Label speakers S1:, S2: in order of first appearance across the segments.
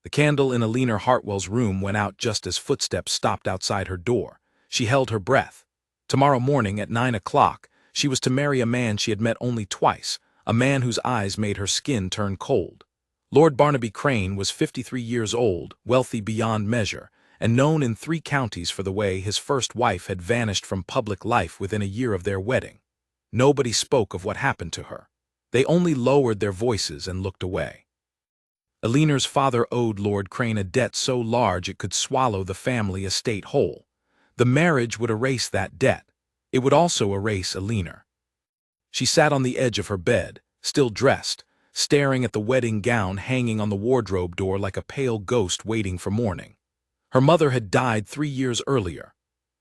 S1: The candle in Alina Hartwell's room went out just as footsteps stopped outside her door. She held her breath. Tomorrow morning at 9 o'clock, she was to marry a man she had met only twice, a man whose eyes made her skin turn cold. Lord Barnaby Crane was 53 years old, wealthy beyond measure, and known in 3 counties for the way his first wife had vanished from public life within a year of their wedding. Nobody spoke of what happened to her. They only lowered their voices and looked away. Alina's father owed Lord Crane a debt so large it could swallow the family estate whole. The marriage would erase that debt. It would also erase Alina. She sat on the edge of her bed, still dressed, staring at the wedding gown hanging on the wardrobe door like a pale ghost waiting for morning. Her mother had died 3 years earlier.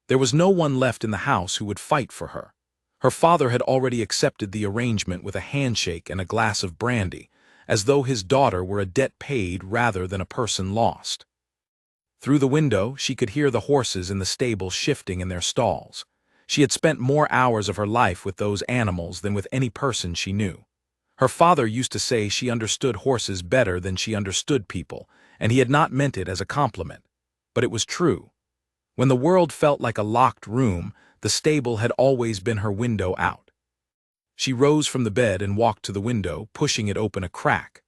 S1: There was no one left in the house who would fight for her. Her father had already accepted the arrangement with a handshake and a glass of brandy, as though his daughter were a debt paid rather than a person lost. Through the window, she could hear the horses in the stable shifting in their stalls. She had spent more hours of her life with those animals than with any person she knew. Her father used to say she understood horses better than she understood people, and he had not meant it as a compliment. But it was true. When the world felt like a locked room, the stable had always been her window out. She rose from the bed and walked to the window, pushing it open a crack.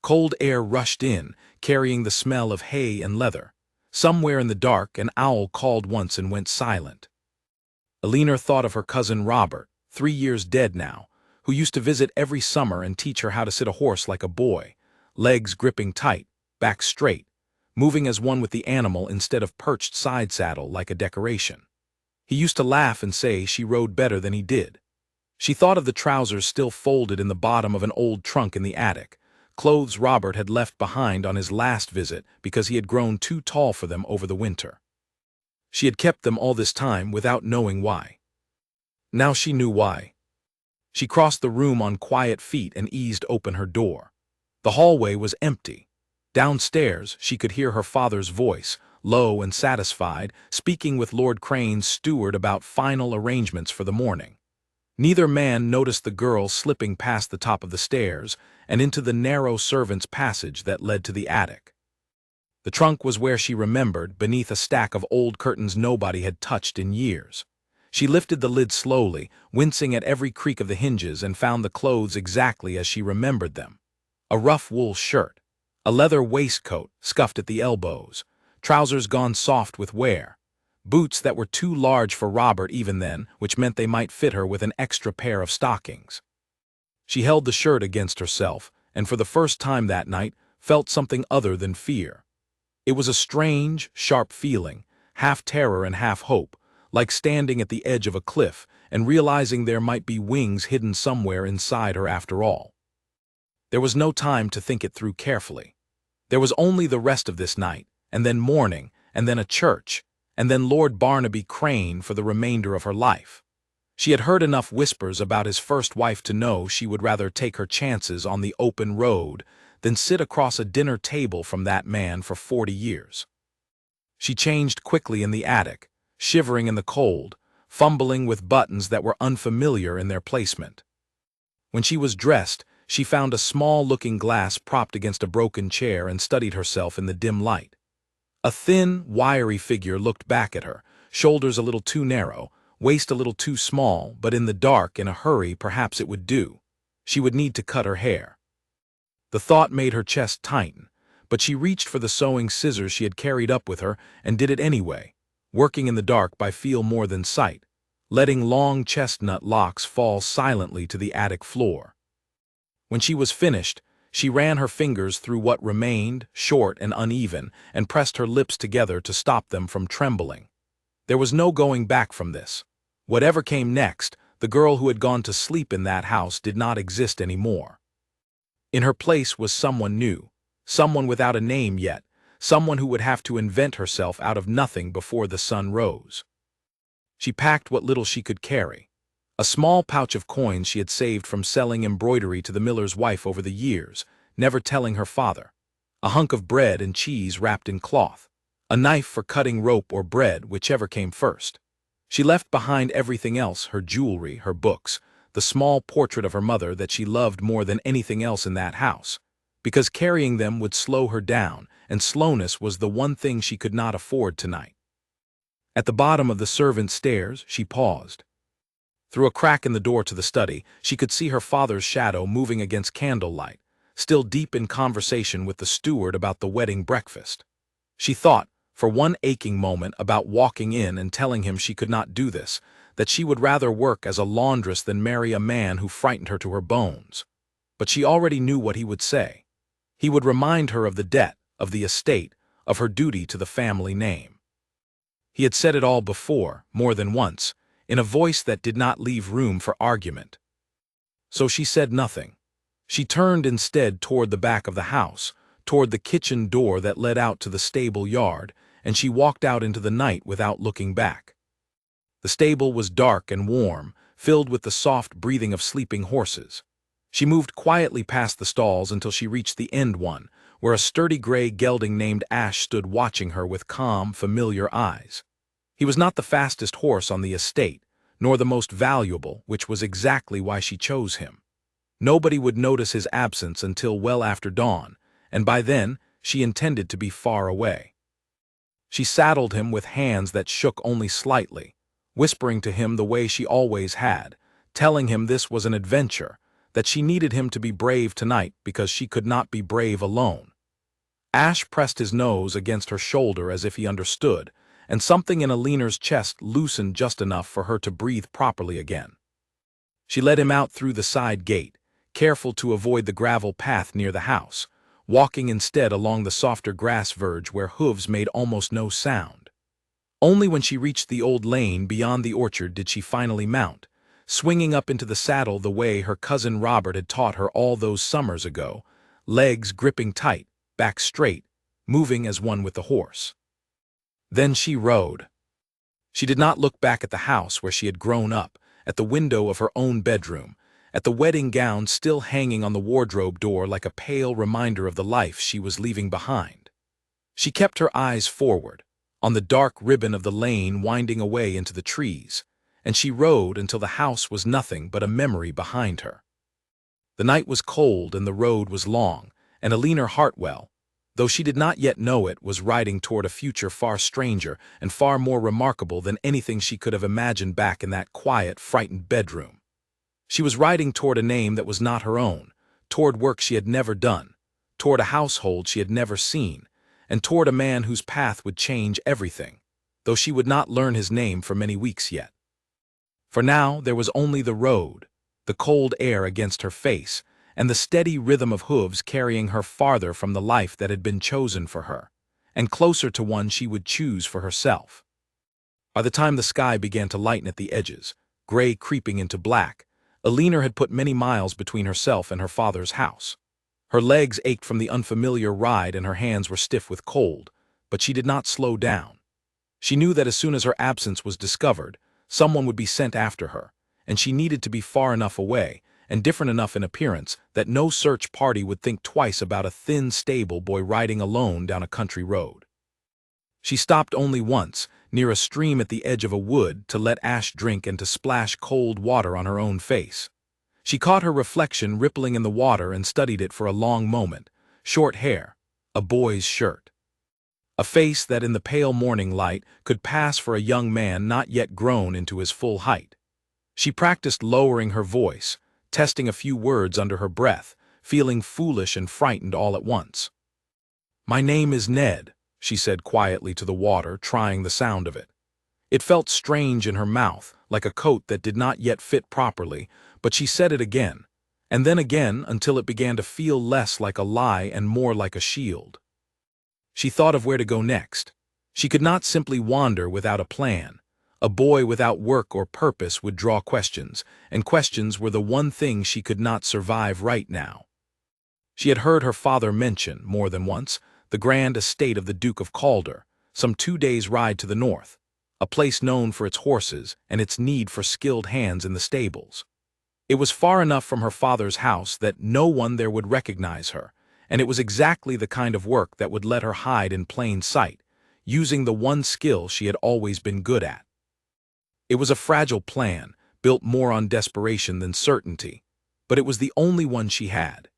S1: Cold air rushed in, carrying the smell of hay and leather. Somewhere in the dark, an owl called once and went silent. Alina thought of her cousin Robert, 3 years dead now, who used to visit every summer and teach her how to sit a horse like a boy, legs gripping tight, back straight, moving as one with the animal instead of perched side saddle like a decoration. He used to laugh and say she rode better than he did. She thought of the trousers still folded in the bottom of an old trunk in the attic, clothes Robert had left behind on his last visit because he had grown too tall for them over the winter. She had kept them all this time without knowing why. Now she knew why. She crossed the room on quiet feet and eased open her door. The hallway was empty. Downstairs, she could hear her father's voice, low and satisfied, speaking with Lord Crane's steward about final arrangements for the morning. Neither man noticed the girl slipping past the top of the stairs and into the narrow servants' passage that led to the attic. The trunk was where she remembered, beneath a stack of old curtains nobody had touched in years. She lifted the lid slowly, wincing at every creak of the hinges, and found the clothes exactly as she remembered them. A rough wool shirt, a leather waistcoat scuffed at the elbows, trousers gone soft with wear, boots that were too large for Robert even then, which meant they might fit her with an extra pair of stockings. She held the shirt against herself, and for the first time that night felt something other than fear. It was a strange, sharp feeling, half terror and half hope, like standing at the edge of a cliff and realizing there might be wings hidden somewhere inside her after all. There was no time to think it through carefully. There was only the rest of this night, and then morning, and then a church, and then Lord Barnaby Crane for the remainder of her life. She had heard enough whispers about his first wife to know she would rather take her chances on the open road than sit across a dinner table from that man for 40 years. She changed quickly in the attic, shivering in the cold, fumbling with buttons that were unfamiliar in their placement. When she was dressed, she found a small looking glass propped against a broken chair and studied herself in the dim light. A thin, wiry figure looked back at her, shoulders a little too narrow, waist a little too small, but in the dark, in a hurry, perhaps it would do. She would need to cut her hair. The thought made her chest tighten, but she reached for the sewing scissors she had carried up with her and did it anyway, working in the dark by feel more than sight, letting long chestnut locks fall silently to the attic floor. When she was finished, she ran her fingers through what remained, short and uneven, and pressed her lips together to stop them from trembling. There was no going back from this. Whatever came next, the girl who had gone to sleep in that house did not exist anymore. In her place was someone new, someone without a name yet, someone who would have to invent herself out of nothing before the sun rose. She packed what little she could carry. A small pouch of coins she had saved from selling embroidery to the miller's wife over the years, never telling her father. A hunk of bread and cheese wrapped in cloth. A knife for cutting rope or bread, whichever came first. She left behind everything else, her jewelry, her books, the small portrait of her mother that she loved more than anything else in that house, because carrying them would slow her down and slowness was the one thing she could not afford tonight. At the bottom of the servants' stairs, she paused. Through a crack in the door to the study, she could see her father's shadow moving against candlelight, still deep in conversation with the steward about the wedding breakfast. She thought, for one aching moment, about walking in and telling him she could not do this, that she would rather work as a laundress than marry a man who frightened her to her bones. But she already knew what he would say. He would remind her of the debt, of the estate, of her duty to the family name. He had said it all before, more than once, in a voice that did not leave room for argument. So she said nothing. She turned instead toward the back of the house, toward the kitchen door that led out to the stable yard, and she walked out into the night without looking back. The stable was dark and warm, filled with the soft breathing of sleeping horses. She moved quietly past the stalls until she reached the end one, where a sturdy gray gelding named Ash stood watching her with calm, familiar eyes. He was not the fastest horse on the estate, nor the most valuable, which was exactly why she chose him. Nobody would notice his absence until well after dawn, and by then she intended to be far away. She saddled him with hands that shook only slightly, whispering to him the way she always had, telling him this was an adventure, that she needed him to be brave tonight because she could not be brave alone. Ash pressed his nose against her shoulder as if he understood, and something in Alina's chest loosened just enough for her to breathe properly again. She led him out through the side gate, careful to avoid the gravel path near the house, walking instead along the softer grass verge where hooves made almost no sound. Only when she reached the old lane beyond the orchard did she finally mount, swinging up into the saddle the way her cousin Robert had taught her all those summers ago, legs gripping tight, back straight, moving as one with the horse. Then she rode. She did not look back at the house where she had grown up, at the window of her own bedroom, at the wedding gown still hanging on the wardrobe door like a pale reminder of the life she was leaving behind. She kept her eyes forward, on the dark ribbon of the lane winding away into the trees, and she rode until the house was nothing but a memory behind her. The night was cold and the road was long, and Alina Hartwell, though she did not yet know it, was riding toward a future far stranger and far more remarkable than anything she could have imagined back in that quiet, frightened bedroom. She was riding toward a name that was not her own, toward work she had never done, toward a household she had never seen, and toward a man whose path would change everything, though she would not learn his name for many weeks yet. For now there was only the road, the cold air against her face, and the steady rhythm of hooves carrying her farther from the life that had been chosen for her, and closer to one she would choose for herself. By the time the sky began to lighten at the edges, gray creeping into black, Alina had put many miles between herself and her father's house. Her legs ached from the unfamiliar ride and her hands were stiff with cold, but she did not slow down. She knew that as soon as her absence was discovered, someone would be sent after her, and she needed to be far enough away, and different enough in appearance, that no search party would think twice about a thin stable boy riding alone down a country road. She stopped only once, near a stream at the edge of a wood, to let Ash drink and to splash cold water on her own face. She caught her reflection rippling in the water and studied it for a long moment. Short hair, a boy's shirt. A face that in the pale morning light could pass for a young man not yet grown into his full height. She practiced lowering her voice, testing a few words under her breath, feeling foolish and frightened all at once. "My name is Ned," she said quietly to the water, trying the sound of it. It felt strange in her mouth, like a coat that did not yet fit properly, but she said it again, and then again until it began to feel less like a lie and more like a shield. She thought of where to go next. She could not simply wander without a plan. A boy without work or purpose would draw questions, and questions were the one thing she could not survive right now. She had heard her father mention, more than once, the grand estate of the Duke of Calder, some 2 days' ride to the north, a place known for its horses and its need for skilled hands in the stables. It was far enough from her father's house that no one there would recognize her, and it was exactly the kind of work that would let her hide in plain sight, using the one skill she had always been good at. It was a fragile plan, built more on desperation than certainty, but it was the only one she had.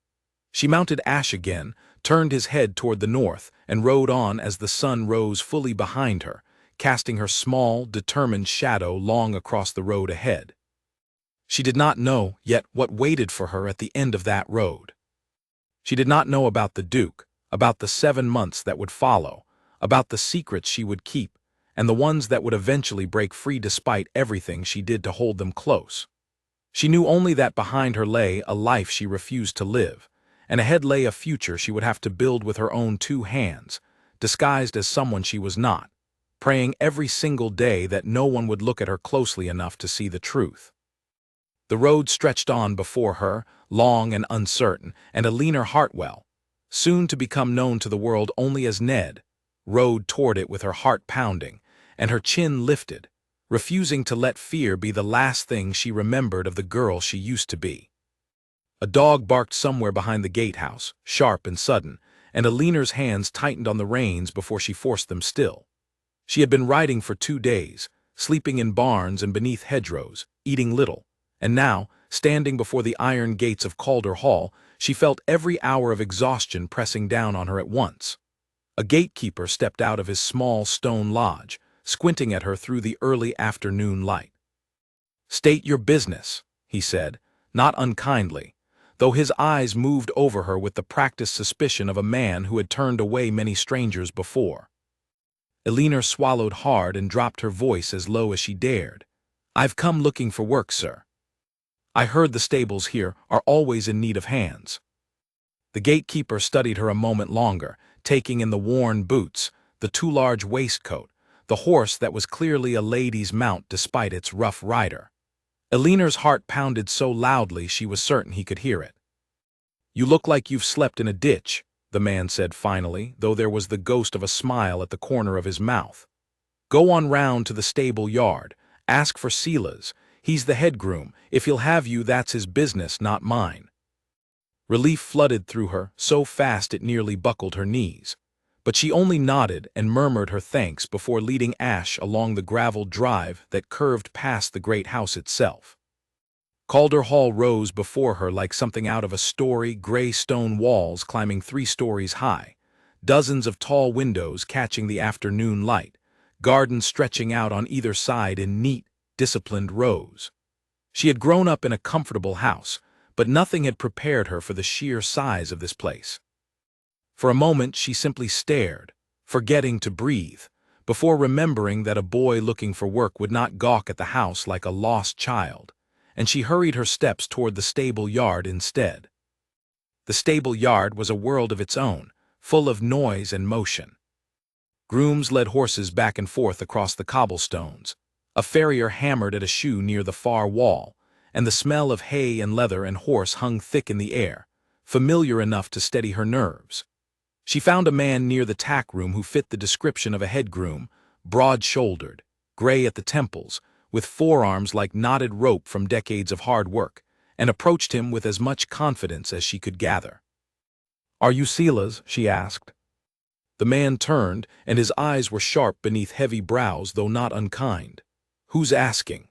S1: She mounted Ash again, turned his head toward the north, and rode on as the sun rose fully behind her, casting her small, determined shadow long across the road ahead. She did not know yet what waited for her at the end of that road. She did not know about the Duke, about the 7 months that would follow, about the secrets she would keep, and the ones that would eventually break free despite everything she did to hold them close. She knew only that behind her lay a life she refused to live, and ahead lay a future she would have to build with her own 2 hands, disguised as someone she was not, praying every single day that no one would look at her closely enough to see the truth. The road stretched on before her, long and uncertain, and Alina Hartwell, soon to become known to the world only as Ned, rode toward it with her heart pounding, and her chin lifted, refusing to let fear be the last thing she remembered of the girl she used to be. A dog barked somewhere behind the gatehouse, sharp and sudden, and Alina's hands tightened on the reins before she forced them still. She had been riding for 2 days, sleeping in barns and beneath hedgerows, eating little, and now, standing before the iron gates of Calder Hall, she felt every hour of exhaustion pressing down on her at once. A gatekeeper stepped out of his small stone lodge, squinting at her through the early afternoon light. "State your business," he said, not unkindly, though his eyes moved over her with the practiced suspicion of a man who had turned away many strangers before. Alina swallowed hard and dropped her voice as low as she dared. "I've come looking for work, sir. I heard the stables here are always in need of hands." The gatekeeper studied her a moment longer, taking in the worn boots, the too large waistcoat, the horse that was clearly a lady's mount despite its rough rider. Alina's heart pounded so loudly she was certain he could hear it. "You look like you've slept in a ditch," the man said finally, though there was the ghost of a smile at the corner of his mouth. "Go on round to the stable yard. Ask for Silas. He's the head groom. If he'll have you, that's his business, not mine." Relief flooded through her, so fast it nearly buckled her knees. But she only nodded and murmured her thanks before leading Ash along the graveled drive that curved past the great house itself. Calder Hall rose before her like something out of a story, gray stone walls climbing 3 stories high, dozens of tall windows catching the afternoon light, gardens stretching out on either side in neat, disciplined rows. She had grown up in a comfortable house, but nothing had prepared her for the sheer size of this place. For a moment she simply stared, forgetting to breathe, before remembering that a boy looking for work would not gawk at the house like a lost child, and she hurried her steps toward the stable yard instead. The stable yard was a world of its own, full of noise and motion. Grooms led horses back and forth across the cobblestones. A farrier hammered at a shoe near the far wall, and the smell of hay and leather and horse hung thick in the air, familiar enough to steady her nerves. She found a man near the tack room who fit the description of a head groom, broad-shouldered, gray at the temples, with forearms like knotted rope from decades of hard work, and approached him with as much confidence as she could gather. "Are you Silas?" she asked. The man turned, and his eyes were sharp beneath heavy brows, though not unkind. "Who's asking?"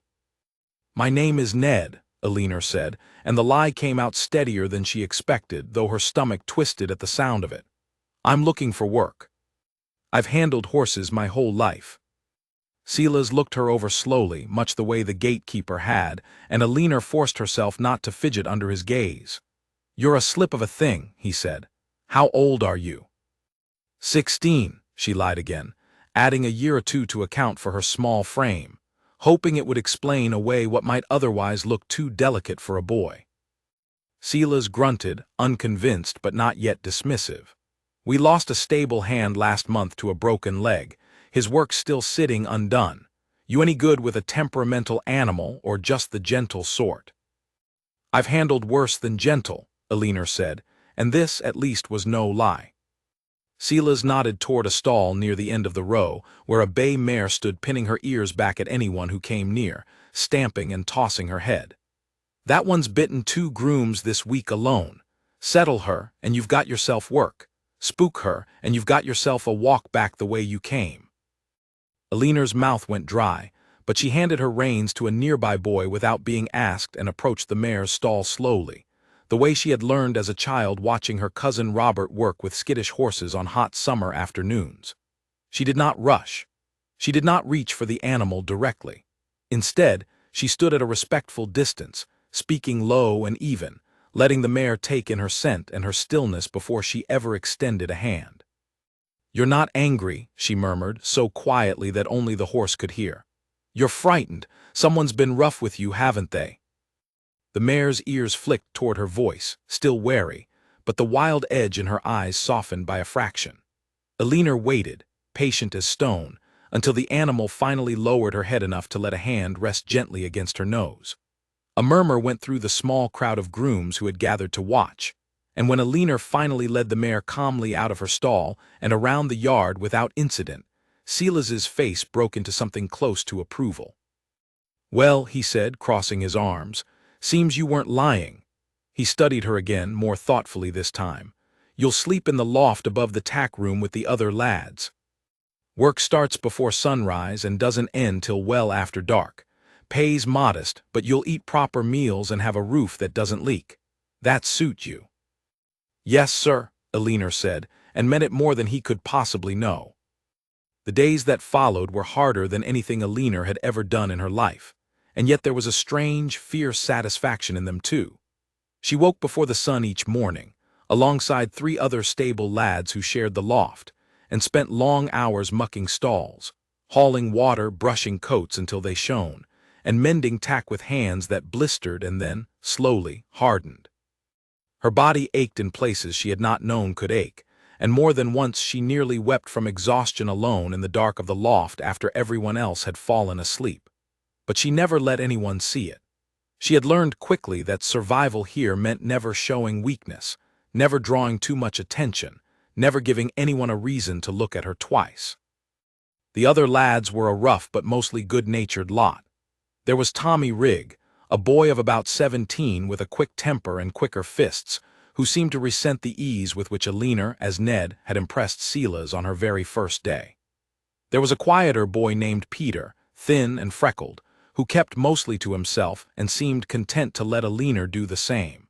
S1: "My name is Ned," Alina said, and the lie came out steadier than she expected, though her stomach twisted at the sound of it. "I'm looking for work. I've handled horses my whole life." Silas looked her over slowly, much the way the gatekeeper had, and Alina forced herself not to fidget under his gaze. "You're a slip of a thing," he said. "How old are you?" 16, she lied again, adding a year or 2 to account for her small frame, hoping it would explain away what might otherwise look too delicate for a boy. Silas grunted, unconvinced but not yet dismissive. "We lost a stable hand last month to a broken leg, his work still sitting undone. You any good with a temperamental animal or just the gentle sort?" "I've handled worse than gentle," Alina said, and this at least was no lie. Silas nodded toward a stall near the end of the row, where a bay mare stood pinning her ears back at anyone who came near, stamping and tossing her head. "That one's bitten 2 grooms this week alone. Settle her, and you've got yourself work. Spook her, and you've got yourself a walk back the way you came." Alina's mouth went dry, but she handed her reins to a nearby boy without being asked and approached the mare's stall slowly, the way she had learned as a child watching her cousin Robert work with skittish horses on hot summer afternoons. She did not rush. She did not reach for the animal directly. Instead, she stood at a respectful distance, speaking low and even, letting the mare take in her scent and her stillness before she ever extended a hand. "You're not angry," she murmured, so quietly that only the horse could hear. "You're frightened. Someone's been rough with you, haven't they?" The mare's ears flicked toward her voice, still wary, but the wild edge in her eyes softened by a fraction. Alina waited, patient as stone, until the animal finally lowered her head enough to let a hand rest gently against her nose. A murmur went through the small crowd of grooms who had gathered to watch, and when Alina finally led the mare calmly out of her stall and around the yard without incident, Silas's face broke into something close to approval. "Well," he said, crossing his arms, "seems you weren't lying." He studied her again, more thoughtfully this time. "You'll sleep in the loft above the tack room with the other lads. Work starts before sunrise and doesn't end till well after dark. Pay's modest, but you'll eat proper meals and have a roof that doesn't leak. That suit you?" "Yes, sir," Alina said, and meant it more than he could possibly know. The days that followed were harder than anything Alina had ever done in her life, and yet there was a strange, fierce satisfaction in them too. She woke before the sun each morning, alongside 3 other stable lads who shared the loft, and spent long hours mucking stalls, hauling water, brushing coats until they shone, and mending tack with hands that blistered and then, slowly, hardened. Her body ached in places she had not known could ache, and more than once she nearly wept from exhaustion alone in the dark of the loft after everyone else had fallen asleep. But she never let anyone see it. She had learned quickly that survival here meant never showing weakness, never drawing too much attention, never giving anyone a reason to look at her twice. The other lads were a rough but mostly good-natured lot. There was Tommy Rigg, a boy of about 17 with a quick temper and quicker fists, who seemed to resent the ease with which Alina, as Ned, had impressed Silas on her very first day. There was a quieter boy named Peter, thin and freckled, who kept mostly to himself and seemed content to let Alina do the same.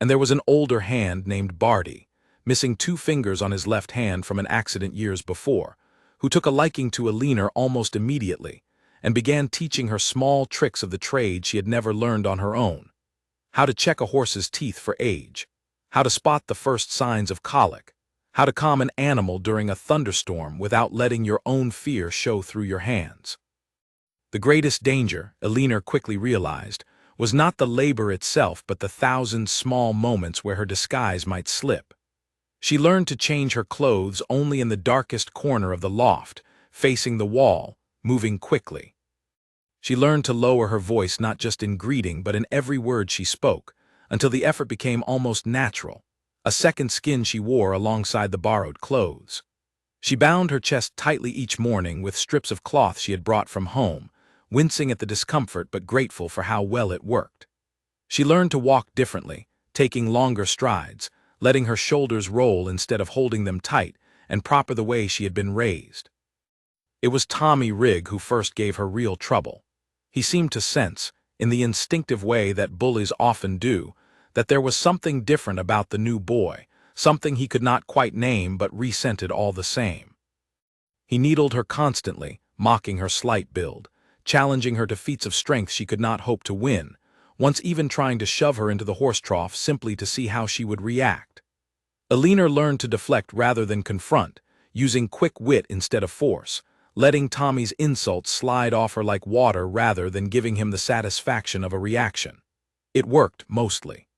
S1: And there was an older hand named Barty, missing 2 fingers on his left hand from an accident years before, who took a liking to Alina almost immediately, and began teaching her small tricks of the trade she had never learned on her own. How to check a horse's teeth for age, how to spot the first signs of colic, how to calm an animal during a thunderstorm without letting your own fear show through your hands. The greatest danger, Alina quickly realized, was not the labor itself but the 1,000 small moments where her disguise might slip. She learned to change her clothes only in the darkest corner of the loft, facing the wall, moving quickly. She learned to lower her voice not just in greeting but in every word she spoke, until the effort became almost natural, a second skin she wore alongside the borrowed clothes. She bound her chest tightly each morning with strips of cloth she had brought from home, wincing at the discomfort but grateful for how well it worked. She learned to walk differently, taking longer strides, letting her shoulders roll instead of holding them tight, and proper the way she had been raised. It was Tommy Rigg who first gave her real trouble. He seemed to sense, in the instinctive way that bullies often do, that there was something different about the new boy, something he could not quite name but resented all the same. He needled her constantly, mocking her slight build, challenging her to feats of strength she could not hope to win, once even trying to shove her into the horse trough simply to see how she would react. Alina learned to deflect rather than confront, using quick wit instead of force, letting Tommy's insults slide off her like water rather than giving him the satisfaction of a reaction. It worked, mostly.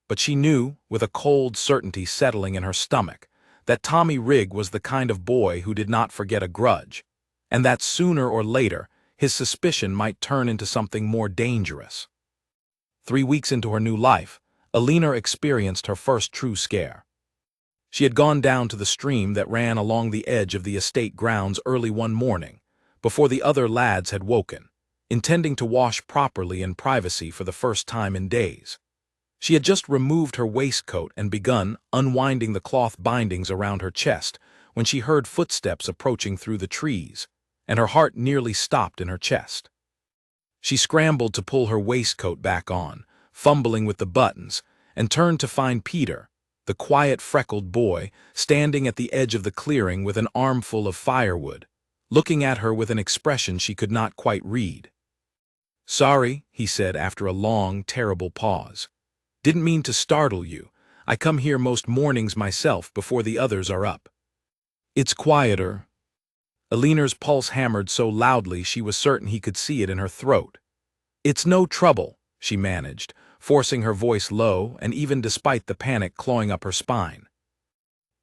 S1: But she knew, with a cold certainty settling in her stomach, that Tommy Rigg was the kind of boy who did not forget a grudge, and that sooner or later his suspicion might turn into something more dangerous. 3 weeks into her new life, Alina experienced her first true scare. She had gone down to the stream that ran along the edge of the estate grounds early one morning, before the other lads had woken, intending to wash properly in privacy for the first time in days. She had just removed her waistcoat and begun unwinding the cloth bindings around her chest when she heard footsteps approaching through the trees, and her heart nearly stopped in her chest. She scrambled to pull her waistcoat back on, fumbling with the buttons, and turned to find Peter, the quiet freckled boy, standing at the edge of the clearing with an armful of firewood, looking at her with an expression she could not quite read. "Sorry," he said after a long, terrible pause. "Didn't mean to startle you. I come here most mornings myself before the others are up." "It's quieter." Eleanor's pulse hammered so loudly she was certain he could see it in her throat. "It's no trouble," she managed, forcing her voice low and even despite the panic clawing up her spine.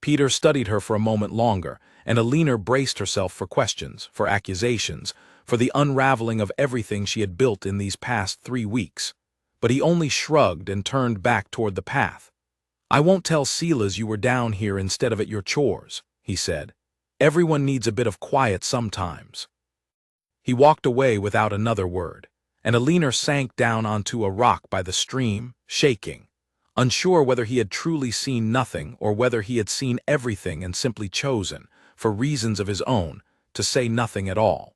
S1: Peter studied her for a moment longer, and Eleanor braced herself for questions, for accusations, for the unraveling of everything she had built in these past 3 weeks. But he only shrugged and turned back toward the path. "I won't tell Silas you were down here instead of at your chores," he said. "Everyone needs a bit of quiet sometimes." He walked away without another word, and Eleanor sank down onto a rock by the stream, shaking, unsure whether he had truly seen nothing or whether he had seen everything and simply chosen, for reasons of his own, to say nothing at all.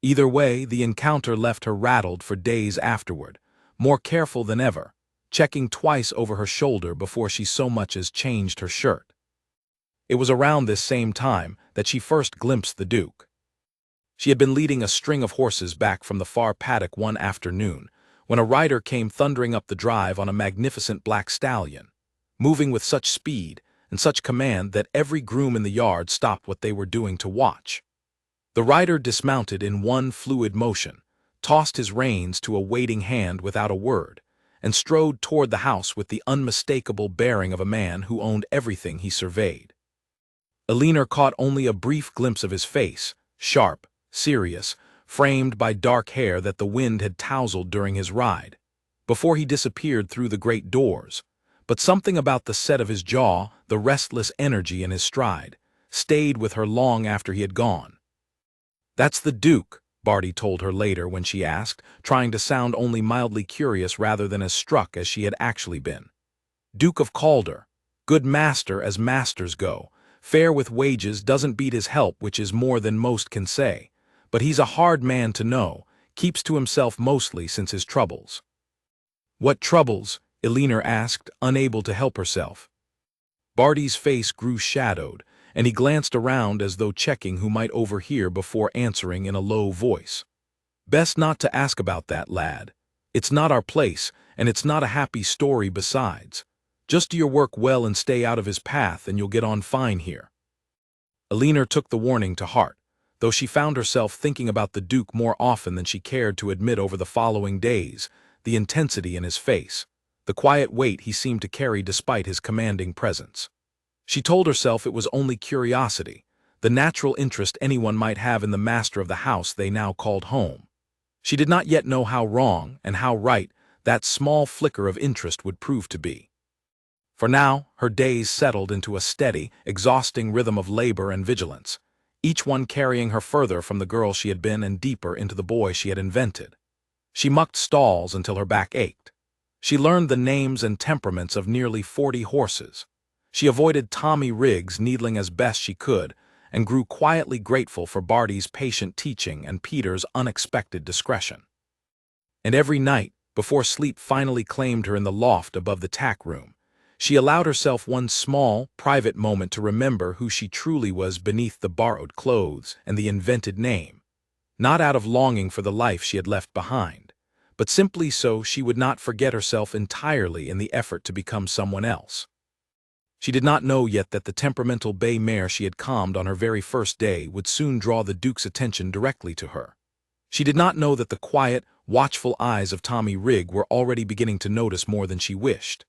S1: Either way, the encounter left her rattled for days afterward, more careful than ever, checking twice over her shoulder before she so much as changed her shirt. It was around this same time that she first glimpsed the Duke. She had been leading a string of horses back from the far paddock one afternoon, when a rider came thundering up the drive on a magnificent black stallion, moving with such speed and such command that every groom in the yard stopped what they were doing to watch. The rider dismounted in one fluid motion, tossed his reins to a waiting hand without a word, and strode toward the house with the unmistakable bearing of a man who owned everything he surveyed. Eleanor caught only a brief glimpse of his face, sharp, serious, framed by dark hair that the wind had tousled during his ride, before he disappeared through the great doors, but something about the set of his jaw, the restless energy in his stride, stayed with her long after he had gone. "That's the Duke," Barty told her later when she asked, trying to sound only mildly curious rather than as struck as she had actually been. "Duke of Calder. Good master as masters go. Fair with wages, doesn't beat his help, which is more than most can say. But he's a hard man to know, keeps to himself mostly since his troubles." "What troubles?" Eleanor asked, unable to help herself. Barty's face grew shadowed, and he glanced around as though checking who might overhear before answering in a low voice. "Best not to ask about that, lad. It's not our place, and it's not a happy story besides. Just do your work well and stay out of his path, and you'll get on fine here." Eleanor took the warning to heart, though she found herself thinking about the Duke more often than she cared to admit over the following days, the intensity in his face, the quiet weight he seemed to carry despite his commanding presence. She told herself it was only curiosity, the natural interest anyone might have in the master of the house they now called home. She did not yet know how wrong and how right that small flicker of interest would prove to be. For now, her days settled into a steady, exhausting rhythm of labor and vigilance, each one carrying her further from the girl she had been and deeper into the boy she had invented. She mucked stalls until her back ached. She learned the names and temperaments of nearly 40 horses. She avoided Tommy Riggs needling as best she could, and grew quietly grateful for Barty's patient teaching and Peter's unexpected discretion. And every night, before sleep finally claimed her in the loft above the tack room, she allowed herself one small, private moment to remember who she truly was beneath the borrowed clothes and the invented name, not out of longing for the life she had left behind, but simply so she would not forget herself entirely in the effort to become someone else. She did not know yet that the temperamental bay mare she had calmed on her very first day would soon draw the Duke's attention directly to her. She did not know that the quiet, watchful eyes of Tommy Rigg were already beginning to notice more than she wished.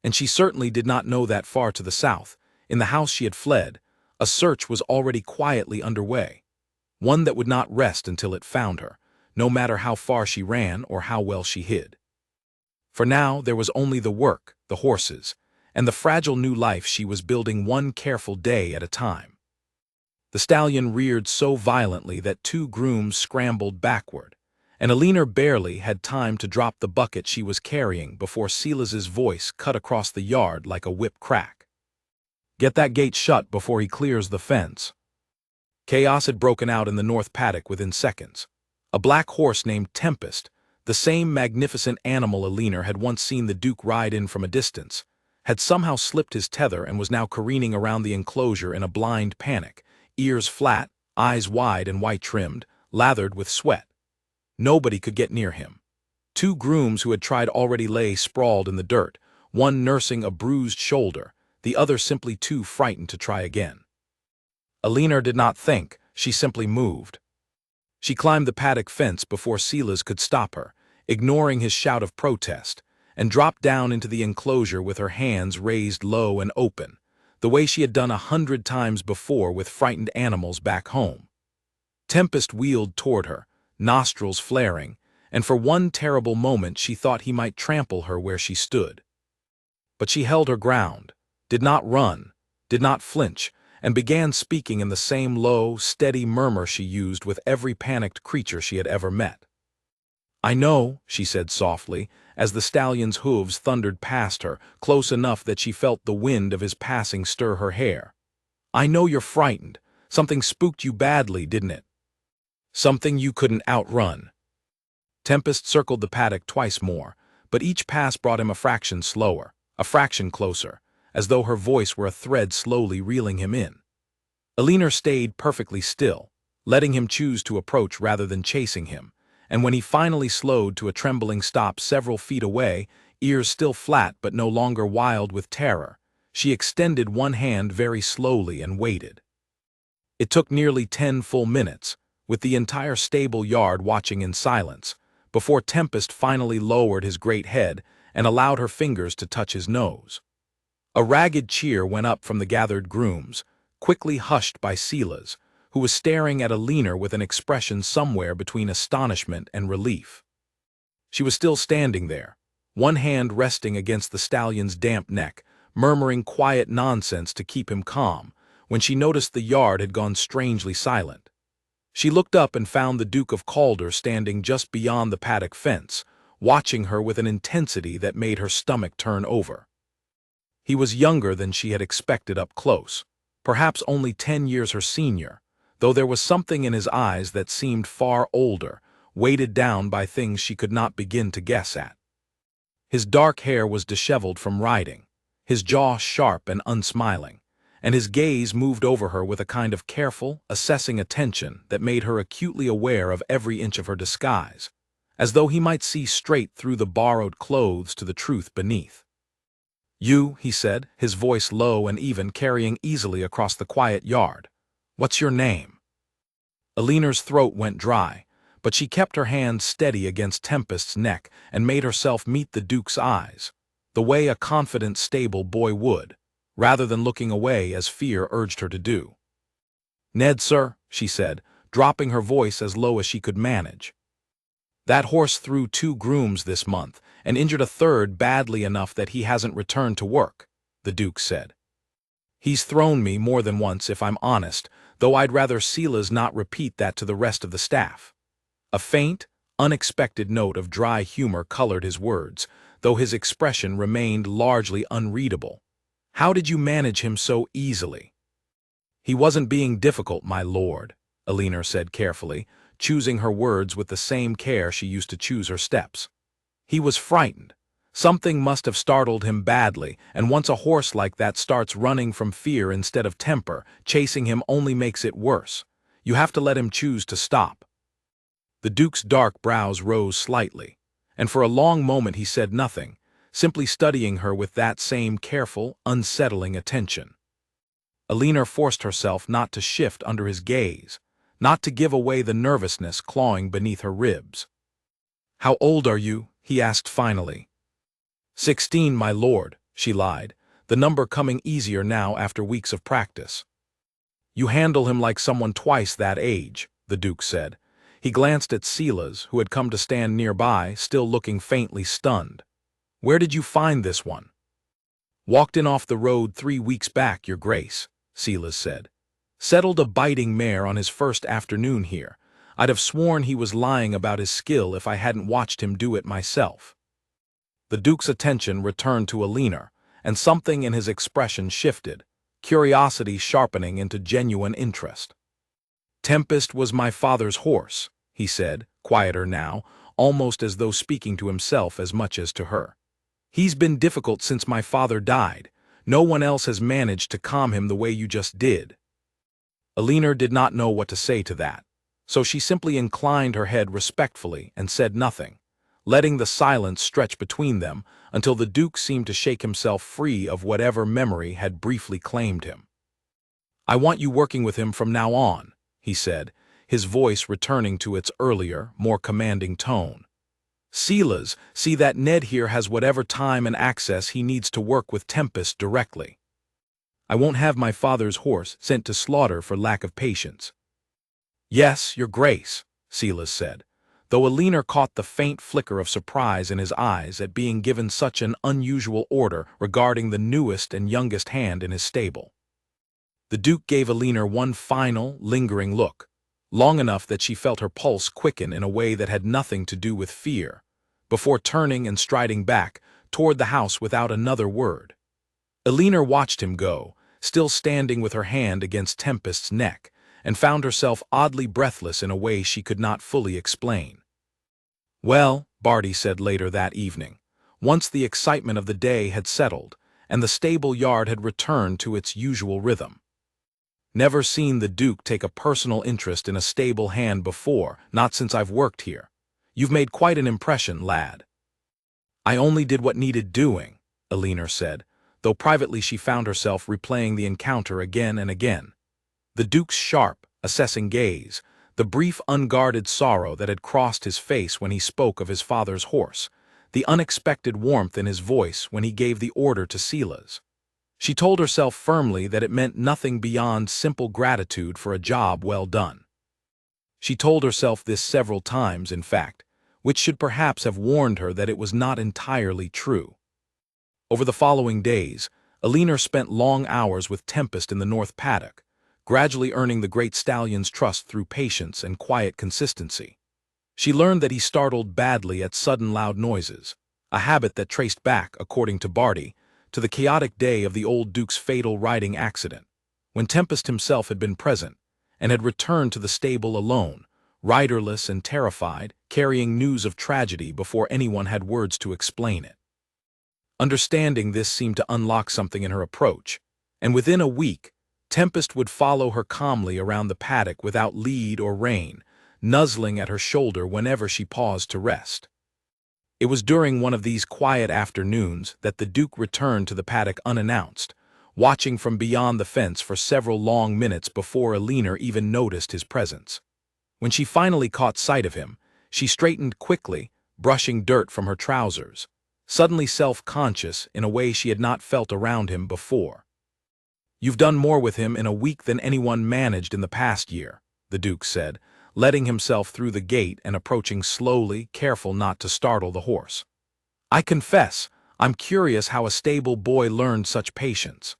S1: And she certainly did not know that far to the south, in the house she had fled, a search was already quietly underway, one that would not rest until it found her, no matter how far she ran or how well she hid. For now there was only the work, the horses, and the fragile new life she was building one careful day at a time. The stallion reared so violently that 2 grooms scrambled backward, and Eleanor barely had time to drop the bucket she was carrying before Silas's voice cut across the yard like a whip crack. "Get that gate shut before he clears the fence." Chaos had broken out in the north paddock within seconds. A black horse named Tempest, the The same magnificent animal Alina had once seen the Duke ride in from a distance, had somehow slipped his tether and was now careening around the enclosure in a blind panic, ears flat, eyes wide and white-trimmed, lathered with sweat. Nobody could get near him. Two grooms who had tried already lay sprawled in the dirt, one nursing a bruised shoulder, the other simply too frightened to try again. Alina did not think, she simply moved. She climbed the paddock fence before Silas could stop her, ignoring his shout of protest, and dropped down into the enclosure with her hands raised low and open, the way she had done 100 times before with frightened animals back home. Tempest wheeled toward her, nostrils flaring, and for one terrible moment she thought he might trample her where she stood. But she held her ground, did not run, did not flinch, and began speaking in the same low, steady murmur she used with every panicked creature she had ever met. "I know," she said softly, as the stallion's hooves thundered past her, close enough that she felt the wind of his passing stir her hair. "I know you're frightened. Something spooked you badly, didn't it? Something you couldn't outrun." Tempest circled the paddock twice more, but each pass brought him a fraction slower, a fraction closer, as though her voice were a thread slowly reeling him in. Alina stayed perfectly still, letting him choose to approach rather than chasing him, and when he finally slowed to a trembling stop several feet away, ears still flat but no longer wild with terror, she extended one hand very slowly and waited. It took nearly 10 full minutes, with the entire stable yard watching in silence, before Tempest finally lowered his great head and allowed her fingers to touch his nose. A ragged cheer went up from the gathered grooms, quickly hushed by Silas, who was staring at Alina with an expression somewhere between astonishment and relief. She was still standing there, one hand resting against the stallion's damp neck, murmuring quiet nonsense to keep him calm, when she noticed the yard had gone strangely silent. She looked up and found the Duke of Calder standing just beyond the paddock fence, watching her with an intensity that made her stomach turn over. He was younger than she had expected up close, perhaps only 10 years her senior, though there was something in his eyes that seemed far older, weighted down by things she could not begin to guess at. His dark hair was disheveled from riding, his jaw sharp and unsmiling, and his gaze moved over her with a kind of careful, assessing attention that made her acutely aware of every inch of her disguise, as though he might see straight through the borrowed clothes to the truth beneath. "You," he said, his voice low and even, carrying easily across the quiet yard. "What's your name?" Alina's throat went dry, but she kept her hand steady against Tempest's neck and made herself meet the Duke's eyes, the way a confident stable boy would, rather than looking away as fear urged her to do. "Ned, sir," she said, dropping her voice as low as she could manage. "That horse threw 2 grooms this month, and injured a third badly enough that he hasn't returned to work," the Duke said. "He's thrown me more than once, if I'm honest, though I'd rather Silas not repeat that to the rest of the staff." A faint, unexpected note of dry humor colored his words, though his expression remained largely unreadable. "How did you manage him so easily?" "He wasn't being difficult, my lord," Alina said carefully, choosing her words with the same care she used to choose her steps. "He was frightened. Something must have startled him badly, and once a horse like that starts running from fear instead of temper, chasing him only makes it worse. You have to let him choose to stop." The Duke's dark brows rose slightly, and for a long moment he said nothing, simply studying her with that same careful, unsettling attention. Alina forced herself not to shift under his gaze, not to give away the nervousness clawing beneath her ribs. "How old are you?" he asked finally. 16, my lord," she lied, the number coming easier now after weeks of practice. "You handle him like someone twice that age," the Duke said. He glanced at Silas, who had come to stand nearby, still looking faintly stunned. "Where did you find this one?" "Walked in off the road 3 weeks back, your grace," Silas said. "Settled a biting mare on his first afternoon here. I'd have sworn he was lying about his skill if I hadn't watched him do it myself." The Duke's attention returned to Alina, and something in his expression shifted, curiosity sharpening into genuine interest. "Tempest was my father's horse," he said, quieter now, almost as though speaking to himself as much as to her. "He's been difficult since my father died. No one else has managed to calm him the way you just did." Elinor did not know what to say to that, so she simply inclined her head respectfully and said nothing, letting the silence stretch between them until the Duke seemed to shake himself free of whatever memory had briefly claimed him. "I want you working with him from now on," he said, his voice returning to its earlier, more commanding tone. "Silas, see that Ned here has whatever time and access he needs to work with Tempest directly. I won't have my father's horse sent to slaughter for lack of patience." "Yes, your grace," Silas said, though Elinor caught the faint flicker of surprise in his eyes at being given such an unusual order regarding the newest and youngest hand in his stable. The Duke gave Elinor one final, lingering look, long enough that she felt her pulse quicken in a way that had nothing to do with fear, before turning and striding back toward the house without another word. Elinor watched him go, still standing with her hand against Tempest's neck, and found herself oddly breathless in a way she could not fully explain. "Well," Barty said later that evening, once the excitement of the day had settled, and the stable yard had returned to its usual rhythm. "Never seen the Duke take a personal interest in a stable hand before, not since I've worked here. You've made quite an impression, lad." "I only did what needed doing," Elinor said, though privately she found herself replaying the encounter again and again. The Duke's sharp, assessing gaze, the brief unguarded sorrow that had crossed his face when he spoke of his father's horse, the unexpected warmth in his voice when he gave the order to Silas. She told herself firmly that it meant nothing beyond simple gratitude for a job well done. She told herself this several times, in fact, which should perhaps have warned her that it was not entirely true. Over the following days, Elinor spent long hours with Tempest in the North Paddock, gradually earning the great stallion's trust through patience and quiet consistency. She learned that he startled badly at sudden loud noises, a habit that traced back, according to Barty, to the chaotic day of the old Duke's fatal riding accident, when Tempest himself had been present, and had returned to the stable alone, riderless and terrified, carrying news of tragedy before anyone had words to explain it. Understanding this seemed to unlock something in her approach, and within a week, Tempest would follow her calmly around the paddock without lead or rein, nuzzling at her shoulder whenever she paused to rest. It was during one of these quiet afternoons that the Duke returned to the paddock unannounced, watching from beyond the fence for several long minutes before Elinor even noticed his presence. When she finally caught sight of him, she straightened quickly, brushing dirt from her trousers, suddenly self-conscious in a way she had not felt around him before. "You've done more with him in a week than anyone managed in the past year," the Duke said, letting himself through the gate and approaching slowly, careful not to startle the horse. "I confess, I'm curious how a stable boy learned such patience.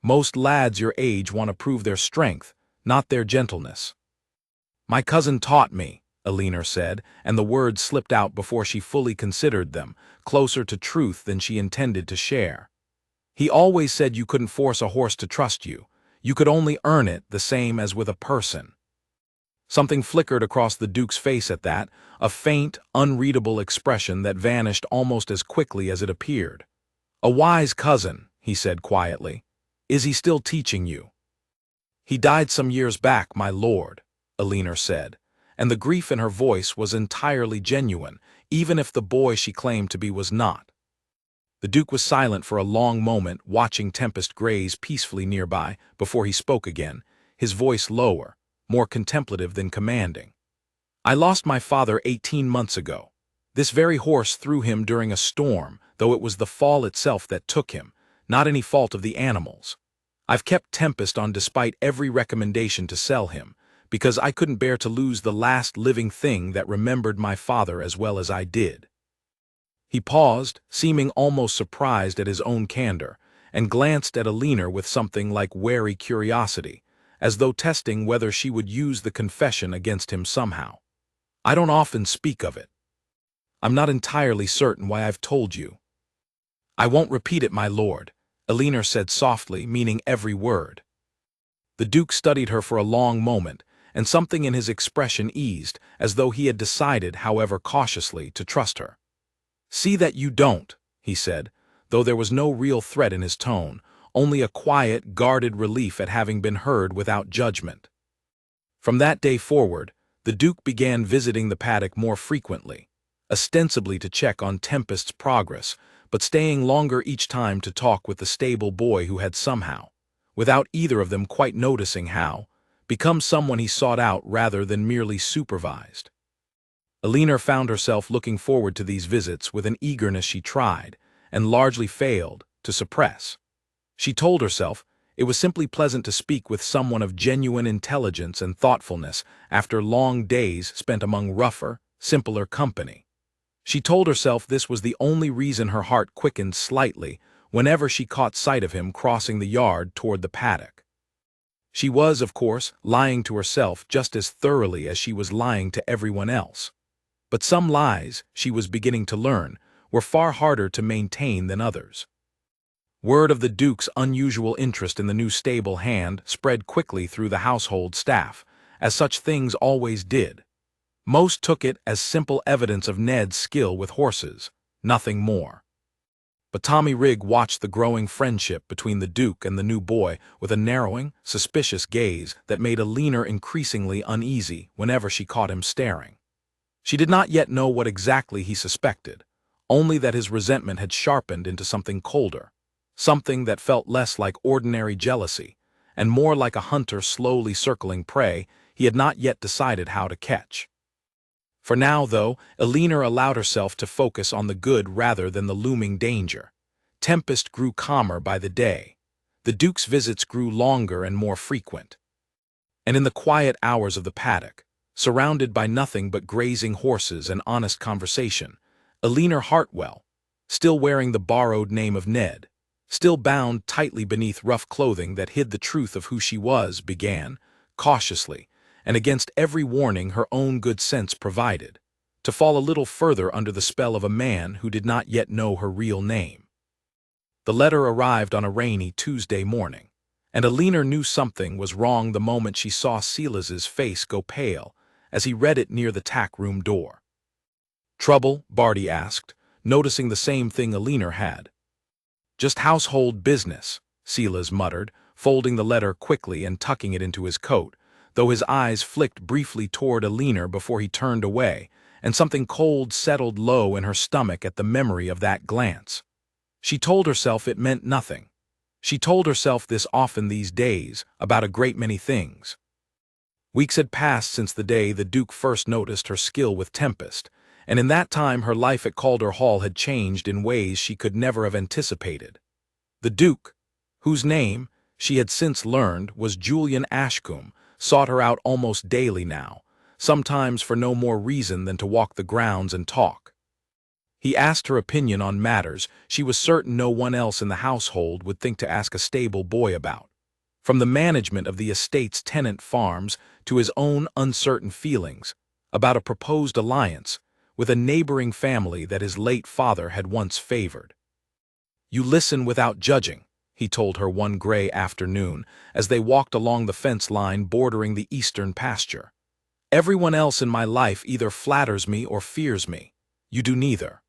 S1: Most lads your age want to prove their strength, not their gentleness." "My cousin taught me," Elinor said, and the words slipped out before she fully considered them, closer to truth than she intended to share. "He always said you couldn't force a horse to trust you. You could only earn it, the same as with a person." Something flickered across the Duke's face at that, a faint, unreadable expression that vanished almost as quickly as it appeared. "A wise cousin," he said quietly. "Is he still teaching you?" "He died some years back, my lord," Elinor said, and the grief in her voice was entirely genuine, even if the boy she claimed to be was not. The Duke was silent for a long moment, watching Tempest graze peacefully nearby, before he spoke again, his voice lower, more contemplative than commanding. "I lost my father 18 months ago. This very horse threw him during a storm, though it was the fall itself that took him, not any fault of the animals. I've kept Tempest on despite every recommendation to sell him, because I couldn't bear to lose the last living thing that remembered my father as well as I did." He paused, seeming almost surprised at his own candor, and glanced at Elinor with something like wary curiosity, as though testing whether she would use the confession against him somehow. "I don't often speak of it. I'm not entirely certain why I've told you." "I won't repeat it, my lord," Elinor said softly, meaning every word. The Duke studied her for a long moment, and something in his expression eased, as though he had decided, however cautiously, to trust her. "See that you don't," he said, though there was no real threat in his tone, only a quiet, guarded relief at having been heard without judgment. From that day forward, the Duke began visiting the paddock more frequently, ostensibly to check on Tempest's progress, but staying longer each time to talk with the stable boy who had somehow, without either of them quite noticing how, become someone he sought out rather than merely supervised. Alina found herself looking forward to these visits with an eagerness she tried, and largely failed, to suppress. She told herself it was simply pleasant to speak with someone of genuine intelligence and thoughtfulness after long days spent among rougher, simpler company. She told herself this was the only reason her heart quickened slightly whenever she caught sight of him crossing the yard toward the paddock. She was, of course, lying to herself just as thoroughly as she was lying to everyone else. But some lies, she was beginning to learn, were far harder to maintain than others. Word of the Duke's unusual interest in the new stable hand spread quickly through the household staff, as such things always did. Most took it as simple evidence of Ned's skill with horses, nothing more. But Tommy Rigg watched the growing friendship between the Duke and the new boy with a narrowing, suspicious gaze that made Alina increasingly uneasy whenever she caught him staring. She did not yet know what exactly he suspected, only that his resentment had sharpened into something colder, something that felt less like ordinary jealousy, and more like a hunter slowly circling prey he had not yet decided how to catch. For now, though, Alina allowed herself to focus on the good rather than the looming danger. Tempest grew calmer by the day. The Duke's visits grew longer and more frequent. And in the quiet hours of the paddock, surrounded by nothing but grazing horses and honest conversation, Alina Hartwell, still wearing the borrowed name of Ned, still bound tightly beneath rough clothing that hid the truth of who she was, began, cautiously, and against every warning her own good sense provided, to fall a little further under the spell of a man who did not yet know her real name. The letter arrived on a rainy Tuesday morning, and Alina knew something was wrong the moment she saw Silas's face go pale as he read it near the tack-room door. "Trouble?" Barty asked, noticing the same thing Alina had. "Just household business," Silas muttered, folding the letter quickly and tucking it into his coat, though his eyes flicked briefly toward Alina before he turned away, and something cold settled low in her stomach at the memory of that glance. She told herself it meant nothing. She told herself this often these days, about a great many things. Weeks had passed since the day the Duke first noticed her skill with Tempest, and in that time her life at Calder Hall had changed in ways she could never have anticipated. The Duke, whose name, she had since learned, was Julian Ashcombe, sought her out almost daily now, sometimes for no more reason than to walk the grounds and talk. He asked her opinion on matters she was certain no one else in the household would think to ask a stable boy about, from the management of the estate's tenant farms to his own uncertain feelings about a proposed alliance with a neighboring family that his late father had once favored. "You listen without judging," he told her one gray afternoon as they walked along the fence line bordering the eastern pasture. "Everyone else in my life either flatters me or fears me. You do neither."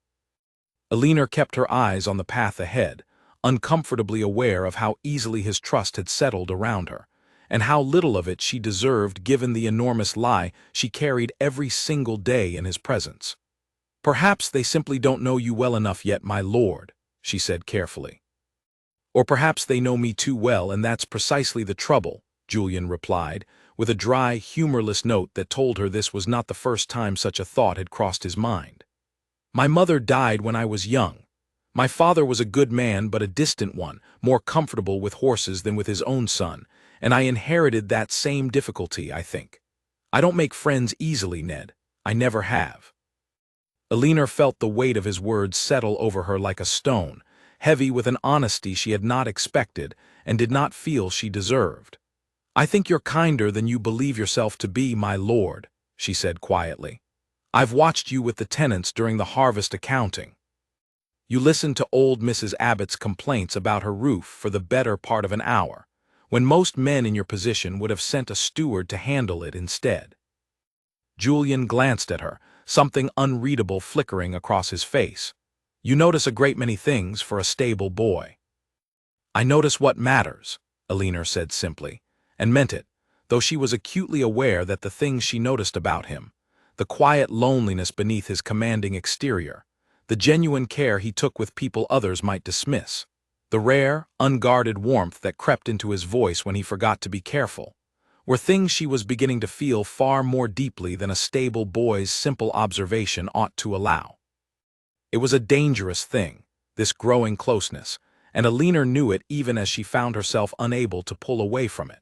S1: Alina kept her eyes on the path ahead, uncomfortably aware of how easily his trust had settled around her, and how little of it she deserved given the enormous lie she carried every single day in his presence. "Perhaps they simply don't know you well enough yet, my lord," she said carefully. "Or perhaps they know me too well, and that's precisely the trouble," Julian replied, with a dry, humorless note that told her this was not the first time such a thought had crossed his mind. "My mother died when I was young. My father was a good man but a distant one, more comfortable with horses than with his own son, and I inherited that same difficulty, I think. I don't make friends easily, Ned. I never have." Alina felt the weight of his words settle over her like a stone, heavy with an honesty she had not expected and did not feel she deserved. "I think you're kinder than you believe yourself to be, my lord," she said quietly. "I've watched you with the tenants during the harvest accounting. You listened to old Mrs. Abbott's complaints about her roof for the better part of an hour, when most men in your position would have sent a steward to handle it instead. Julian glanced at her, something unreadable flickering across his face. You notice a great many things for a stable boy. I notice what matters, Elinor said simply, and meant it, though she was acutely aware that the things she noticed about him, the quiet loneliness beneath his commanding exterior, the genuine care he took with people others might dismiss, the rare, unguarded warmth that crept into his voice when he forgot to be careful, were things she was beginning to feel far more deeply than a stable boy's simple observation ought to allow. It was a dangerous thing, this growing closeness, and Elinor knew it even as she found herself unable to pull away from it.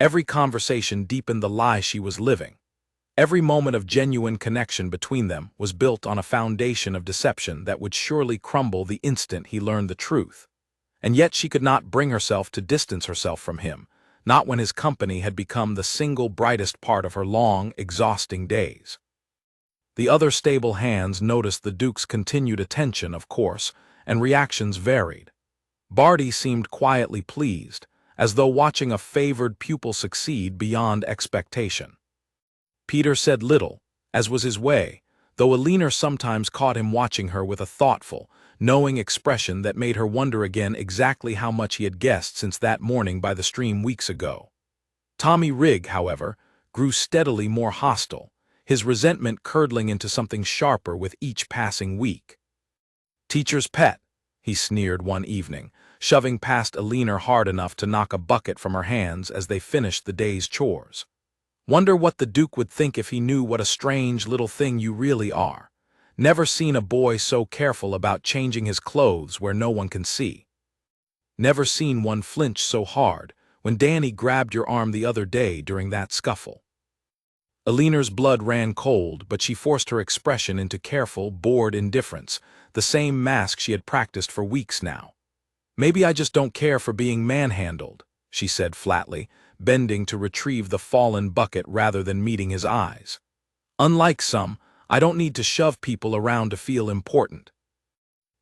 S1: Every conversation deepened the lie she was living. Every moment of genuine connection between them was built on a foundation of deception that would surely crumble the instant he learned the truth. And yet she could not bring herself to distance herself from him, not when his company had become the single brightest part of her long, exhausting days. The other stable hands noticed the Duke's continued attention, of course, and reactions varied. Barty seemed quietly pleased, as though watching a favored pupil succeed beyond expectation. Peter said little, as was his way, though Elinor sometimes caught him watching her with a thoughtful, knowing expression that made her wonder again exactly how much he had guessed since that morning by the stream weeks ago. Tommy Rigg, however, grew steadily more hostile, his resentment curdling into something sharper with each passing week. "Teacher's pet," he sneered one evening, shoving past Elinor hard enough to knock a bucket from her hands as they finished the day's chores. "Wonder what the Duke would think if he knew what a strange little thing you really are. Never seen a boy so careful about changing his clothes where no one can see. Never seen one flinch so hard when Danny grabbed your arm the other day during that scuffle." Elinor's blood ran cold, but she forced her expression into careful, bored indifference, the same mask she had practiced for weeks now. "Maybe I just don't care for being manhandled," she said flatly, bending to retrieve the fallen bucket rather than meeting his eyes. "Unlike some, I don't need to shove people around to feel important."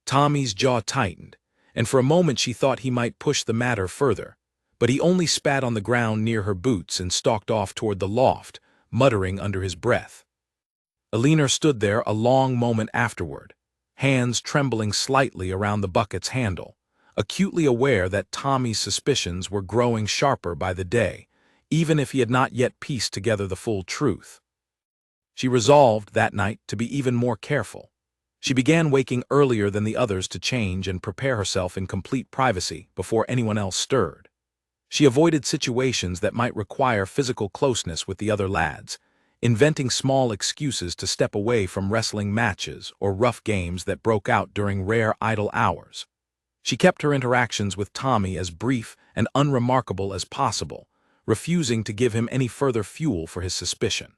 S1: Tommy's jaw tightened, and for a moment she thought he might push the matter further, but he only spat on the ground near her boots and stalked off toward the loft, muttering under his breath. Elinor stood there a long moment afterward, hands trembling slightly around the bucket's handle, acutely aware that Tommy's suspicions were growing sharper by the day, even if he had not yet pieced together the full truth. She resolved that night to be even more careful. She began waking earlier than the others to change and prepare herself in complete privacy before anyone else stirred. She avoided situations that might require physical closeness with the other lads, inventing small excuses to step away from wrestling matches or rough games that broke out during rare idle hours. She kept her interactions with Tommy as brief and unremarkable as possible, refusing to give him any further fuel for his suspicion.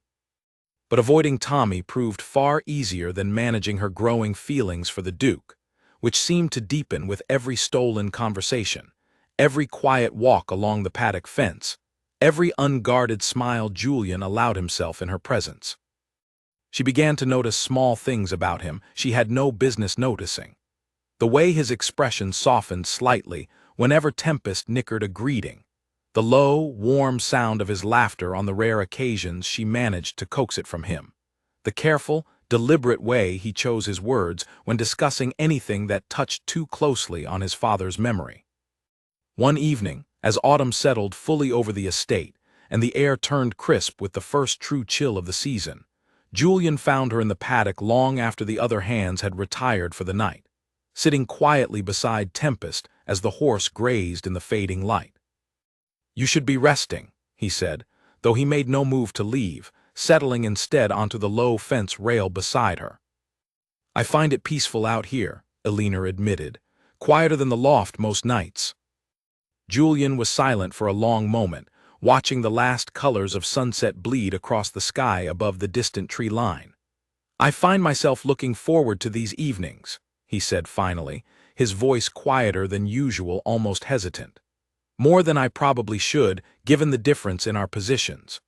S1: But avoiding Tommy proved far easier than managing her growing feelings for the Duke, which seemed to deepen with every stolen conversation, every quiet walk along the paddock fence, every unguarded smile Julian allowed himself in her presence. She began to notice small things about him she had no business noticing. The way his expression softened slightly whenever Tempest nickered a greeting, the low, warm sound of his laughter on the rare occasions she managed to coax it from him, the careful, deliberate way he chose his words when discussing anything that touched too closely on his father's memory. One evening, as autumn settled fully over the estate, and the air turned crisp with the first true chill of the season, Julian found her in the paddock long after the other hands had retired for the night, sitting quietly beside Tempest as the horse grazed in the fading light. "You should be resting," he said, though he made no move to leave, settling instead onto the low fence rail beside her. "I find it peaceful out here," Elinor admitted, "quieter than the loft most nights." Julian was silent for a long moment, watching the last colors of sunset bleed across the sky above the distant tree line. "I find myself looking forward to these evenings," he said finally, his voice quieter than usual, almost hesitant. "More than I probably should, given the difference in our positions.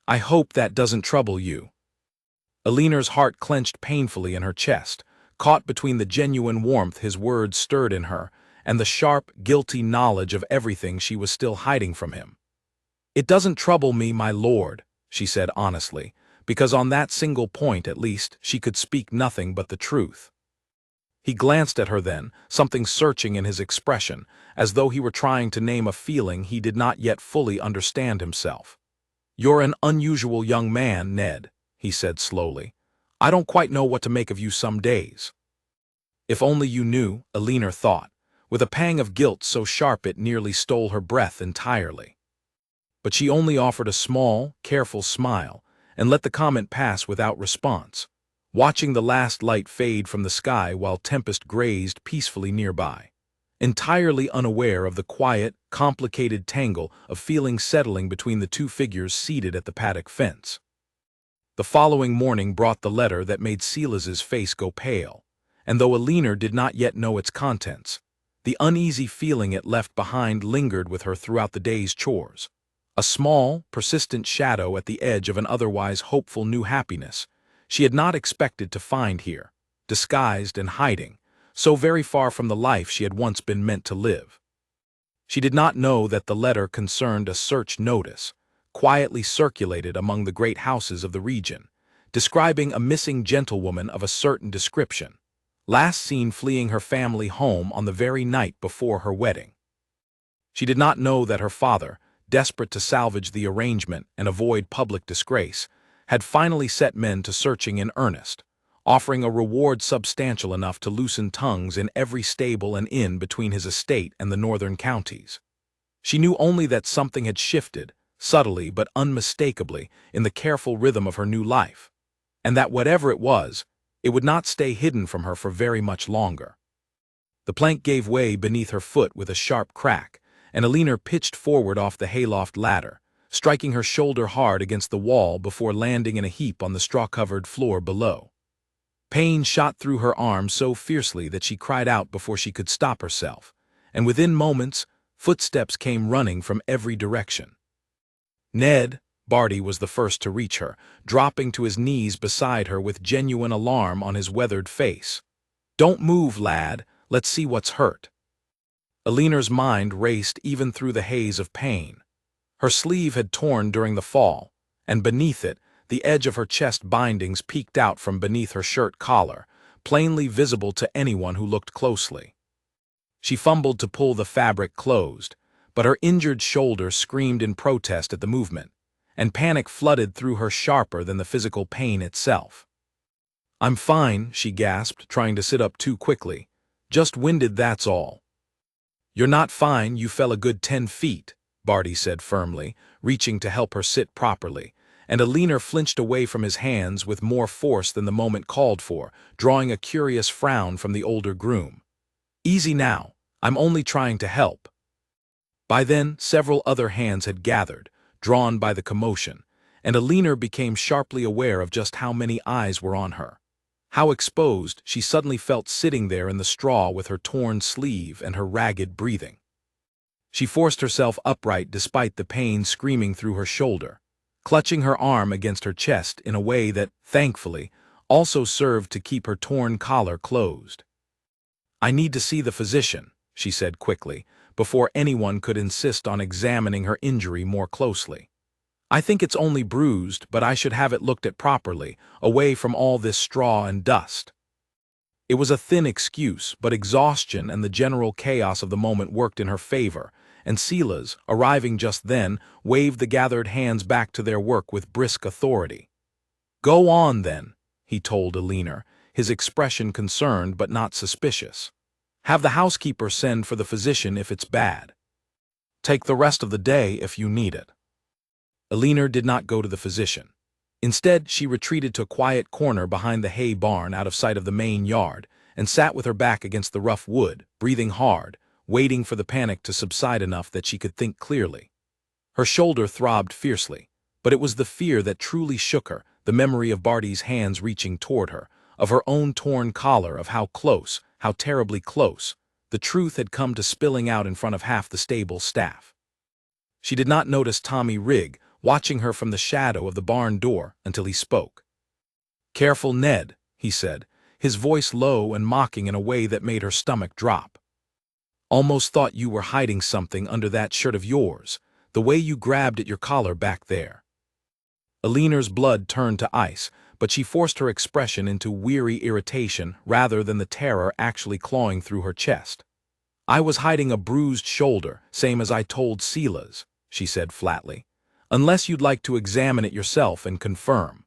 S1: I hope that doesn't trouble you." Elinor's heart clenched painfully in her chest, caught between the genuine warmth his words stirred in her and the sharp, guilty knowledge of everything she was still hiding from him. "It doesn't trouble me, my lord," she said honestly, because on that single point, at least, she could speak nothing but the truth. He glanced at her then, something searching in his expression, as though he were trying to name a feeling he did not yet fully understand himself. "You're an unusual young man, Ned," he said slowly. "I don't quite know what to make of you some days." If only you knew, Elinor thought, with a pang of guilt so sharp it nearly stole her breath entirely. But she only offered a small, careful smile, and let the comment pass without response, watching the last light fade from the sky while Tempest grazed peacefully nearby, entirely unaware of the quiet, complicated tangle of feelings settling between the two figures seated at the paddock fence. The following morning brought the letter that made Silas's face go pale, and though Elinor did not yet know its contents, the uneasy feeling it left behind lingered with her throughout the day's chores. A small, persistent shadow at the edge of an otherwise hopeful new happiness she had not expected to find here, disguised and hiding, so very far from the life she had once been meant to live. She did not know that the letter concerned a search notice, quietly circulated among the great houses of the region, describing a missing gentlewoman of a certain description, last seen fleeing her family home on the very night before her wedding. She did not know that her father, desperate to salvage the arrangement and avoid public disgrace, had finally set men to searching in earnest, offering a reward substantial enough to loosen tongues in every stable and inn between his estate and the northern counties. She knew only that something had shifted, subtly but unmistakably, in the careful rhythm of her new life, and that whatever it was, it would not stay hidden from her for very much longer. The plank gave way beneath her foot with a sharp crack, and Elinor pitched forward off the hayloft ladder, striking her shoulder hard against the wall before landing in a heap on the straw-covered floor below. Pain shot through her arm so fiercely that she cried out before she could stop herself, and within moments, footsteps came running from every direction. "Ned," Barty was the first to reach her, dropping to his knees beside her with genuine alarm on his weathered face. "Don't move, lad. Let's see what's hurt." Elinor's mind raced even through the haze of pain. Her sleeve had torn during the fall, and beneath it, the edge of her chest bindings peeked out from beneath her shirt collar, plainly visible to anyone who looked closely. She fumbled to pull the fabric closed, but her injured shoulder screamed in protest at the movement, and panic flooded through her sharper than the physical pain itself. "I'm fine," she gasped, trying to sit up too quickly. "Just winded, that's all." "You're not fine, you fell a good 10 feet, Barty said firmly, reaching to help her sit properly, and Elinor flinched away from his hands with more force than the moment called for, drawing a curious frown from the older groom. "Easy now, I'm only trying to help." By then, several other hands had gathered, drawn by the commotion, and Elinor became sharply aware of just how many eyes were on her. How exposed she suddenly felt sitting there in the straw with her torn sleeve and her ragged breathing. She forced herself upright despite the pain screaming through her shoulder, clutching her arm against her chest in a way that, thankfully, also served to keep her torn collar closed. "I need to see the physician," she said quickly, before anyone could insist on examining her injury more closely. "I think it's only bruised, but I should have it looked at properly, away from all this straw and dust." It was a thin excuse, but exhaustion and the general chaos of the moment worked in her favor, and Silas, arriving just then, waved the gathered hands back to their work with brisk authority. "Go on, then," he told Elinor, his expression concerned but not suspicious. "Have the housekeeper send for the physician if it's bad. Take the rest of the day if you need it." Elinor did not go to the physician. Instead, she retreated to a quiet corner behind the hay barn out of sight of the main yard, and sat with her back against the rough wood, breathing hard, waiting for the panic to subside enough that she could think clearly. Her shoulder throbbed fiercely, but it was the fear that truly shook her, the memory of Barty's hands reaching toward her, of her own torn collar, of how close, how terribly close, the truth had come to spilling out in front of half the stable staff. She did not notice Tommy Rigg, watching her from the shadow of the barn door, until he spoke. "Careful, Ned," he said, his voice low and mocking in a way that made her stomach drop. Almost thought you were hiding something under that shirt of yours, the way you grabbed at your collar back there." Alina's blood turned to ice, but she forced her expression into weary irritation rather than the terror actually clawing through her chest. "I was hiding a bruised shoulder, same as I told Sila's," she said flatly. "Unless you'd like to examine it yourself and confirm."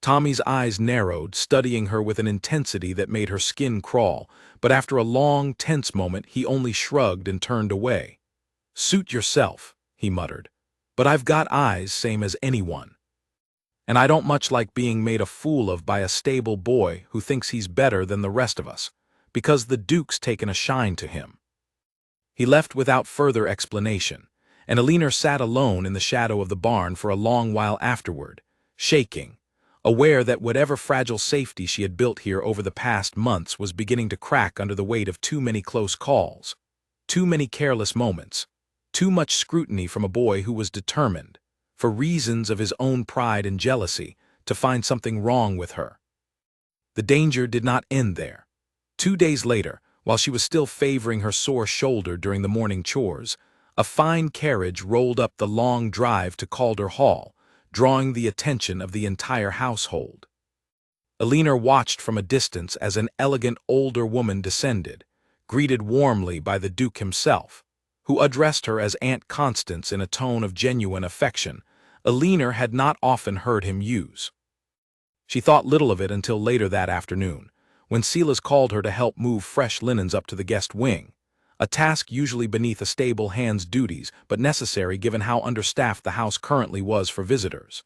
S1: Tommy's eyes narrowed, studying her with an intensity that made her skin crawl, but after a long, tense moment he only shrugged and turned away. "Suit yourself," he muttered. "But I've got eyes same as anyone. And I don't much like being made a fool of by a stable boy who thinks he's better than the rest of us, because the Duke's taken a shine to him." He left without further explanation, and Alina sat alone in the shadow of the barn for a long while afterward, shaking, aware that whatever fragile safety she had built here over the past months was beginning to crack under the weight of too many close calls, too many careless moments, too much scrutiny from a boy who was determined, for reasons of his own pride and jealousy, to find something wrong with her. The danger did not end there. 2 days later, while she was still favoring her sore shoulder during the morning chores, a fine carriage rolled up the long drive to Calder Hall, drawing the attention of the entire household. Alina watched from a distance as an elegant older woman descended, greeted warmly by the Duke himself, who addressed her as Aunt Constance in a tone of genuine affection Alina had not often heard him use. She thought little of it until later that afternoon, when Silas called her to help move fresh linens up to the guest wing, a task usually beneath a stable hand's duties but necessary given how understaffed the house currently was for visitors.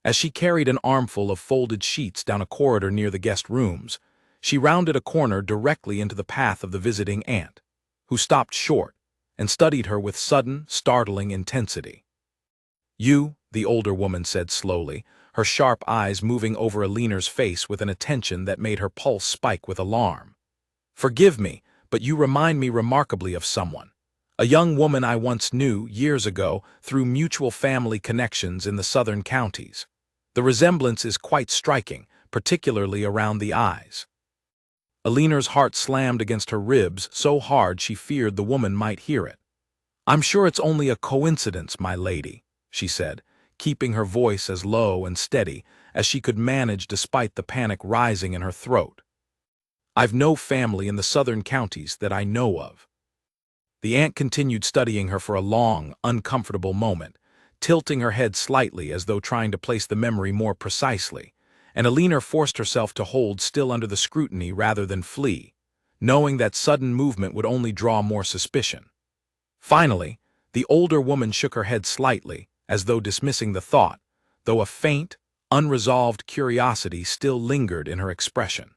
S1: As she carried an armful of folded sheets down a corridor near the guest rooms, she rounded a corner directly into the path of the visiting aunt, who stopped short and studied her with sudden, startling intensity. "You," the older woman said slowly, her sharp eyes moving over Alina's face with an attention that made her pulse spike with alarm. "Forgive me, but you remind me remarkably of someone. A young woman I once knew, years ago, through mutual family connections in the southern counties. The resemblance is quite striking, particularly around the eyes." Alina's heart slammed against her ribs so hard she feared the woman might hear it. "I'm sure it's only a coincidence, my lady," she said, keeping her voice as low and steady as she could manage despite the panic rising in her throat. "I've no family in the southern counties that I know of." The aunt continued studying her for a long, uncomfortable moment, tilting her head slightly as though trying to place the memory more precisely, and Alina forced herself to hold still under the scrutiny rather than flee, knowing that sudden movement would only draw more suspicion. Finally, the older woman shook her head slightly, as though dismissing the thought, though a faint, unresolved curiosity still lingered in her expression.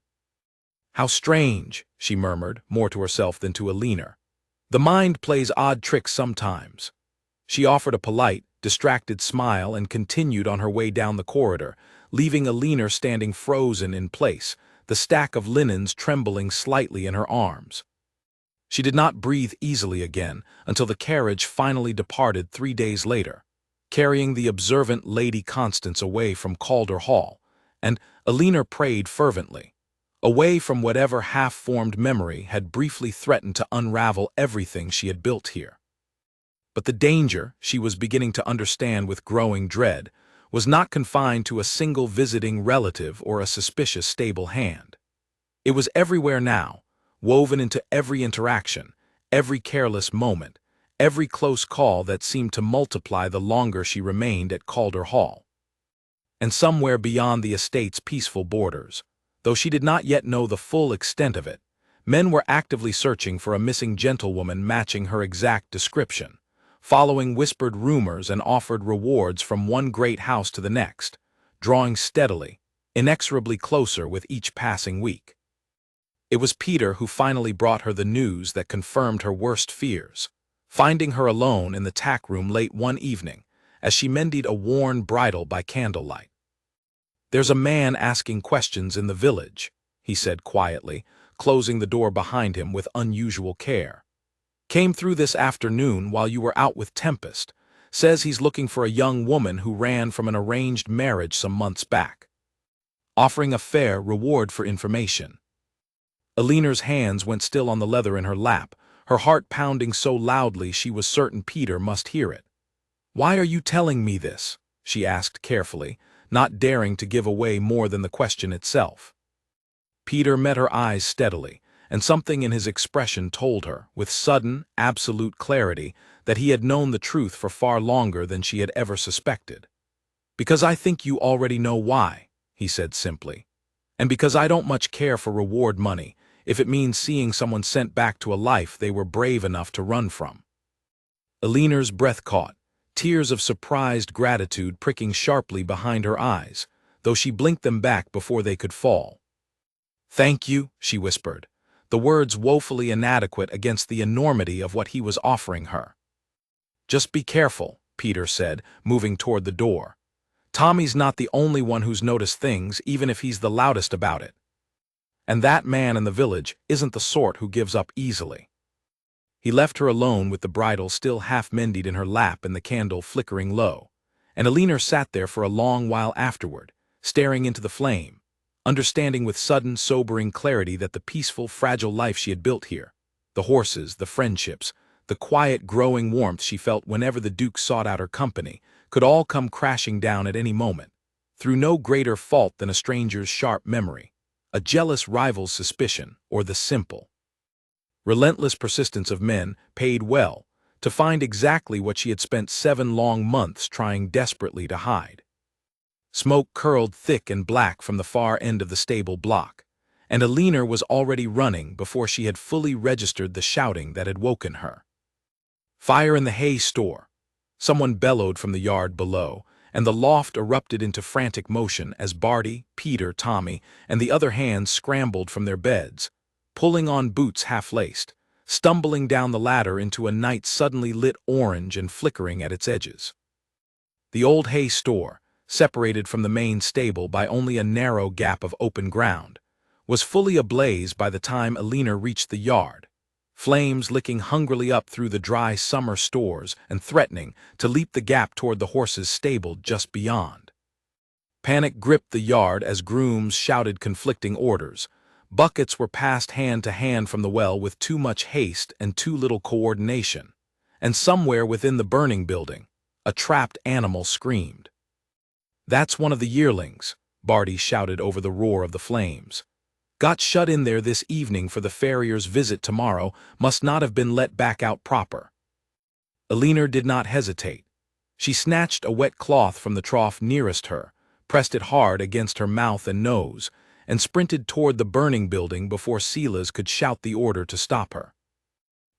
S1: "How strange," she murmured, more to herself than to Alina. "The mind plays odd tricks sometimes." She offered a polite, distracted smile and continued on her way down the corridor, leaving Alina standing frozen in place, the stack of linens trembling slightly in her arms. She did not breathe easily again until the carriage finally departed 3 days later, carrying the observant Lady Constance away from Calder Hall, and Alina prayed fervently, away from whatever half-formed memory had briefly threatened to unravel everything she had built here. But the danger, she was beginning to understand with growing dread, was not confined to a single visiting relative or a suspicious stable hand. It was everywhere now, woven into every interaction, every careless moment, every close call that seemed to multiply the longer she remained at Calder Hall. And somewhere beyond the estate's peaceful borders, though she did not yet know the full extent of it, men were actively searching for a missing gentlewoman matching her exact description, following whispered rumors and offered rewards from one great house to the next, drawing steadily, inexorably closer with each passing week. It was Peter who finally brought her the news that confirmed her worst fears, finding her alone in the tack room late one evening as she mended a worn bridle by candlelight. "There's a man asking questions in the village," he said quietly, closing the door behind him with unusual care. "Came through this afternoon while you were out with Tempest. Says he's looking for a young woman who ran from an arranged marriage some months back. Offering a fair reward for information." Alina's hands went still on the leather in her lap, her heart pounding so loudly she was certain Peter must hear it. "Why are you telling me this?" she asked carefully, not daring to give away more than the question itself. Peter met her eyes steadily, and something in his expression told her, with sudden, absolute clarity, that he had known the truth for far longer than she had ever suspected. "Because I think you already know why," he said simply. "And because I don't much care for reward money, if it means seeing someone sent back to a life they were brave enough to run from." Eleanor's breath caught, tears of surprised gratitude pricking sharply behind her eyes, though she blinked them back before they could fall. "Thank you," she whispered, the words woefully inadequate against the enormity of what he was offering her. "Just be careful," Peter said, moving toward the door. "Tommy's not the only one who's noticed things, even if he's the loudest about it. And that man in the village isn't the sort who gives up easily." He left her alone with the bridle still half-mended in her lap and the candle flickering low, and Eleanor sat there for a long while afterward, staring into the flame, understanding with sudden, sobering clarity that the peaceful, fragile life she had built here, the horses, the friendships, the quiet, growing warmth she felt whenever the Duke sought out her company, could all come crashing down at any moment, through no greater fault than a stranger's sharp memory, a jealous rival's suspicion, or the simple, relentless persistence of men paid well to find exactly what she had spent 7 long months trying desperately to hide. Smoke curled thick and black from the far end of the stable block, and Eleanor was already running before she had fully registered the shouting that had woken her. "Fire in the hay store!" Someone bellowed from the yard below, and the loft erupted into frantic motion as Barty, Peter, Tommy, and the other hands scrambled from their beds, pulling on boots half-laced, stumbling down the ladder into a night suddenly lit orange and flickering at its edges. The old hay store, separated from the main stable by only a narrow gap of open ground, was fully ablaze by the time Eleanor reached the yard, flames licking hungrily up through the dry summer stores and threatening to leap the gap toward the horses' stable just beyond. Panic gripped the yard as grooms shouted conflicting orders. Buckets were passed hand to hand from the well with too much haste and too little coordination, and somewhere within the burning building, a trapped animal screamed. "That's one of the yearlings," Barty shouted over the roar of the flames. "Got shut in there this evening for the farrier's visit tomorrow, must not have been let back out proper." Eleanor did not hesitate. She snatched a wet cloth from the trough nearest her, pressed it hard against her mouth and nose, and sprinted toward the burning building before Silas could shout the order to stop her.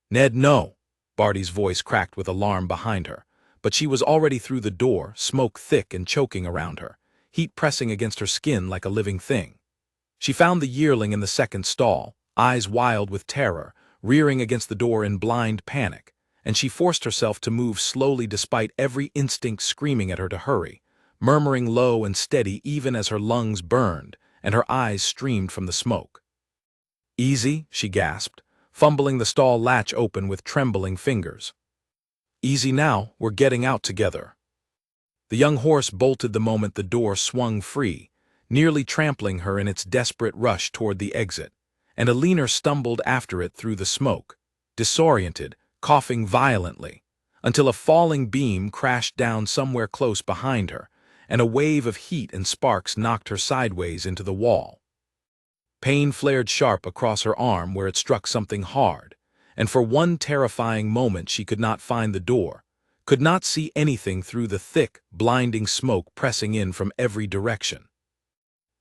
S1: "Ned, no!" Barty's voice cracked with alarm behind her, but she was already through the door, smoke thick and choking around her, heat pressing against her skin like a living thing. She found the yearling in the second stall, eyes wild with terror, rearing against the door in blind panic, and she forced herself to move slowly despite every instinct screaming at her to hurry, murmuring low and steady even as her lungs burned and her eyes streamed from the smoke. "Easy," she gasped, fumbling the stall latch open with trembling fingers. "Easy now, we're getting out together." The young horse bolted the moment the door swung free, nearly trampling her in its desperate rush toward the exit, and Eleanor stumbled after it through the smoke, disoriented, coughing violently, until a falling beam crashed down somewhere close behind her, and a wave of heat and sparks knocked her sideways into the wall. Pain flared sharp across her arm where it struck something hard, and for one terrifying moment she could not find the door, could not see anything through the thick, blinding smoke pressing in from every direction.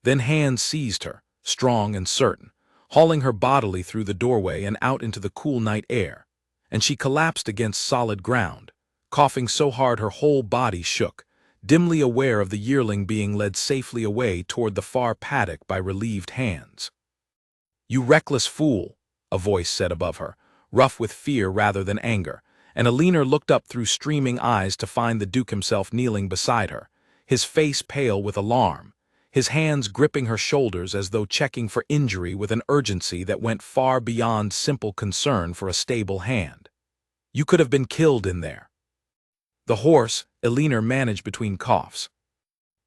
S1: Then hands seized her, strong and certain, hauling her bodily through the doorway and out into the cool night air, and she collapsed against solid ground, coughing so hard her whole body shook, dimly aware of the yearling being led safely away toward the far paddock by relieved hands. "You reckless fool," a voice said above her, rough with fear rather than anger, and Eleanor looked up through streaming eyes to find the Duke himself kneeling beside her, his face pale with alarm, his hands gripping her shoulders as though checking for injury with an urgency that went far beyond simple concern for a stable hand. "You could have been killed in there." "The horse," Eleanor managed between coughs,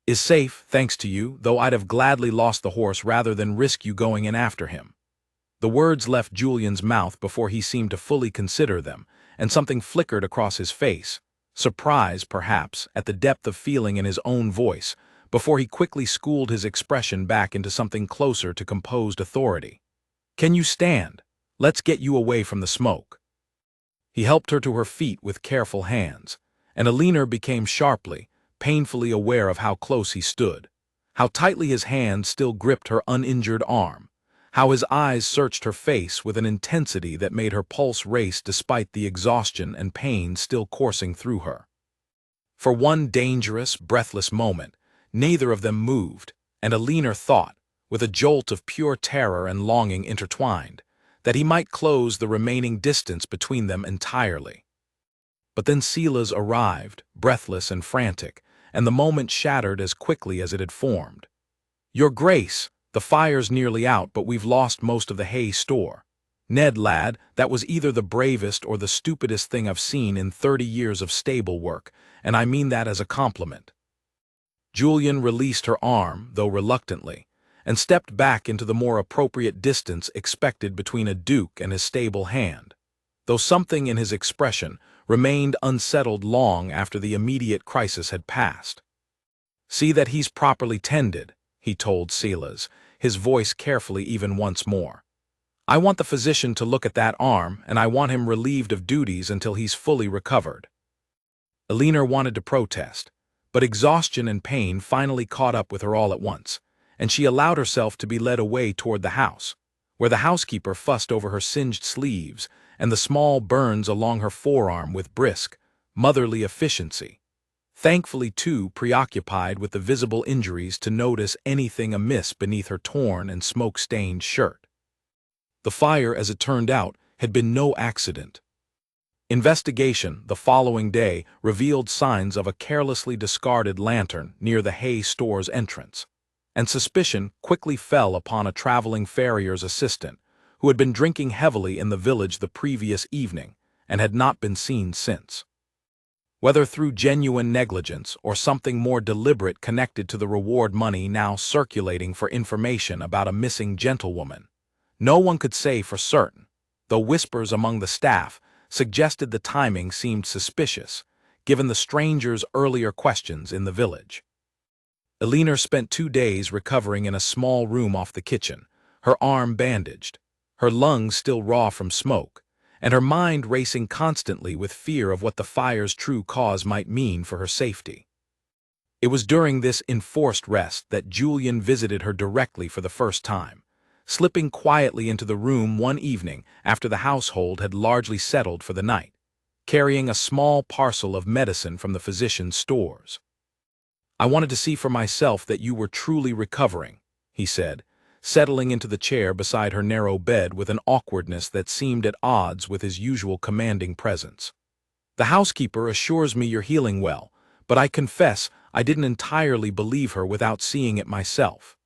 S1: "is safe, thanks to you, though I'd have gladly lost the horse rather than risk you going in after him." The words left Julian's mouth before he seemed to fully consider them, and something flickered across his face, surprise, perhaps, at the depth of feeling in his own voice, before he quickly schooled his expression back into something closer to composed authority. "Can you stand? Let's get you away from the smoke." He helped her to her feet with careful hands, and Alina became sharply, painfully aware of how close he stood, how tightly his hand still gripped her uninjured arm, how his eyes searched her face with an intensity that made her pulse race despite the exhaustion and pain still coursing through her. For one dangerous, breathless moment, neither of them moved, and Alina thought, with a jolt of pure terror and longing intertwined, that he might close the remaining distance between them entirely. But then Silas arrived, breathless and frantic, and the moment shattered as quickly as it had formed. "Your Grace, the fire's nearly out, but we've lost most of the hay store. Ned, lad, that was either the bravest or the stupidest thing I've seen in 30 years of stable work, and I mean that as a compliment." Julian released her arm, though reluctantly, and stepped back into the more appropriate distance expected between a duke and his stable hand, though something in his expression remained unsettled long after the immediate crisis had passed. "See that he's properly tended," he told Silas, his voice carefully even once more. "I want the physician to look at that arm, and I want him relieved of duties until he's fully recovered." Alina wanted to protest, but exhaustion and pain finally caught up with her all at once, and she allowed herself to be led away toward the house, where the housekeeper fussed over her singed sleeves and the small burns along her forearm with brisk, motherly efficiency, thankfully too preoccupied with the visible injuries to notice anything amiss beneath her torn and smoke-stained shirt. The fire, as it turned out, had been no accident. Investigation the following day revealed signs of a carelessly discarded lantern near the hay store's entrance, and suspicion quickly fell upon a traveling farrier's assistant, who had been drinking heavily in the village the previous evening and had not been seen since. Whether through genuine negligence or something more deliberate connected to the reward money now circulating for information about a missing gentlewoman, no one could say for certain, though whispers among the staff suggested the timing seemed suspicious, given the stranger's earlier questions in the village. Alina spent 2 days recovering in a small room off the kitchen, her arm bandaged, her lungs still raw from smoke, and her mind racing constantly with fear of what the fire's true cause might mean for her safety. It was during this enforced rest that Julian visited her directly for the first time, slipping quietly into the room one evening after the household had largely settled for the night, carrying a small parcel of medicine from the physician's stores. "I wanted to see for myself that you were truly recovering," he said, settling into the chair beside her narrow bed with an awkwardness that seemed at odds with his usual commanding presence. "The housekeeper assures me you're healing well, but I confess I didn't entirely believe her without seeing it myself."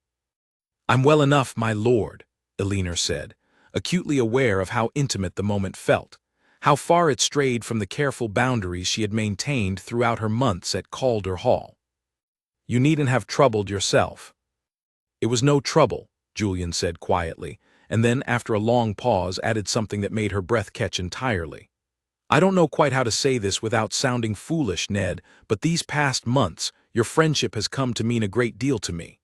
S1: "I'm well enough, my lord," Alina said, acutely aware of how intimate the moment felt, how far it strayed from the careful boundaries she had maintained throughout her months at Calder Hall. "You needn't have troubled yourself." "It was no trouble," Julian said quietly, and then, after a long pause, added something that made her breath catch entirely. "I don't know quite how to say this without sounding foolish, Ned, but these past months, your friendship has come to mean a great deal to me.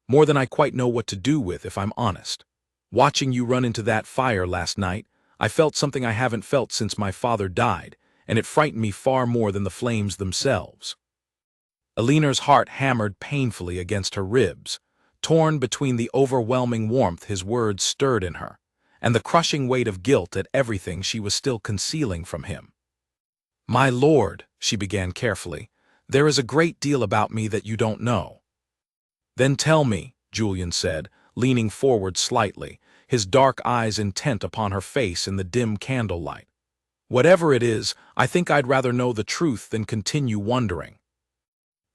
S1: More than I quite know what to do with, if I'm honest. Watching you run into that fire last night, I felt something I haven't felt since my father died, and it frightened me far more than the flames themselves." Alina's heart hammered painfully against her ribs, torn between the overwhelming warmth his words stirred in her, and the crushing weight of guilt at everything she was still concealing from him. "My lord," she began carefully, "there is a great deal about me that you don't know." "Then tell me," Julian said, leaning forward slightly, his dark eyes intent upon her face in the dim candlelight. "Whatever it is, I think I'd rather know the truth than continue wondering."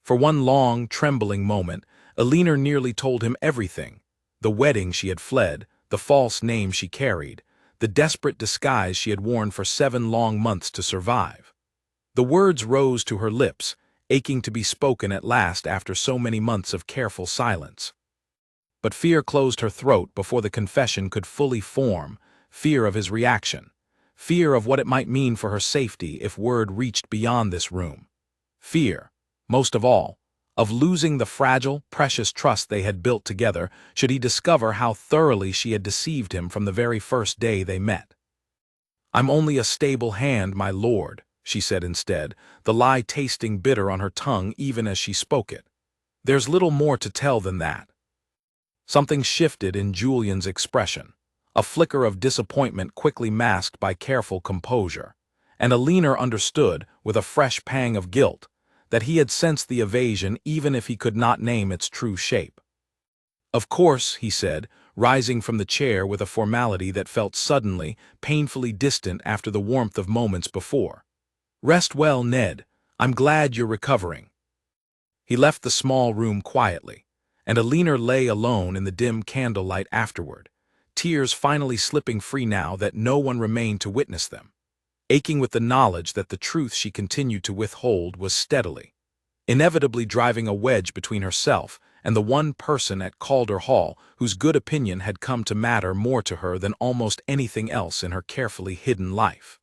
S1: For one long, trembling moment, Alina nearly told him everything: the wedding she had fled, the false name she carried, the desperate disguise she had worn for 7 long months to survive. The words rose to her lips, aching to be spoken at last after so many months of careful silence. but fear closed her throat before the confession could fully form, fear of his reaction, fear of what it might mean for her safety if word reached beyond this room. Fear, most of all, of losing the fragile, precious trust they had built together should he discover how thoroughly she had deceived him from the very first day they met. "I'm only a stable hand, my lord," she said instead, the lie tasting bitter on her tongue even as she spoke it. "There's little more to tell than that." Something shifted in Julian's expression, a flicker of disappointment quickly masked by careful composure, and Alina understood, with a fresh pang of guilt, that he had sensed the evasion even if he could not name its true shape. "Of course," he said, rising from the chair with a formality that felt suddenly, painfully distant after the warmth of moments before. "Rest well, Ned. I'm glad you're recovering." He left the small room quietly, and Alina lay alone in the dim candlelight afterward, tears finally slipping free now that no one remained to witness them, aching with the knowledge that the truth she continued to withhold was steadily, inevitably driving a wedge between herself and the one person at Calder Hall whose good opinion had come to matter more to her than almost anything else in her carefully hidden life.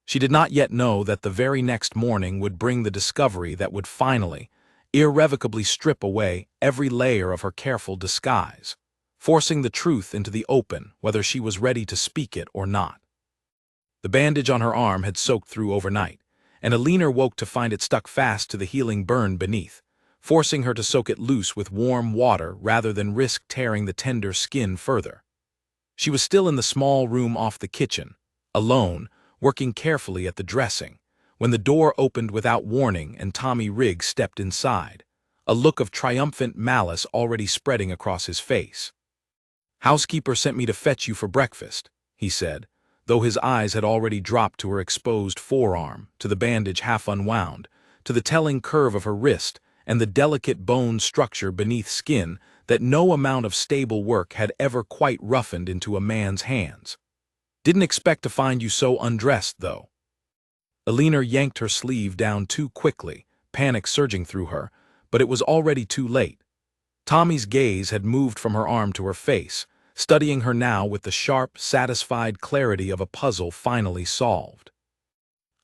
S1: She did not yet know that the very next morning would bring the discovery that would finally, irrevocably strip away every layer of her careful disguise, forcing the truth into the open whether she was ready to speak it or not. The bandage on her arm had soaked through overnight, and Alina woke to find it stuck fast to the healing burn beneath, forcing her to soak it loose with warm water rather than risk tearing the tender skin further. She was still in the small room off the kitchen, alone, working carefully at the dressing, when the door opened without warning and Tommy Riggs stepped inside, a look of triumphant malice already spreading across his face. "Housekeeper sent me to fetch you for breakfast," he said, though his eyes had already dropped to her exposed forearm, to the bandage half unwound, to the telling curve of her wrist, and the delicate bone structure beneath skin that no amount of stable work had ever quite roughened into a man's hands. "Didn't expect to find you so undressed, though." Alina yanked her sleeve down too quickly, panic surging through her, but it was already too late. Tommy's gaze had moved from her arm to her face, studying her now with the sharp, satisfied clarity of a puzzle finally solved.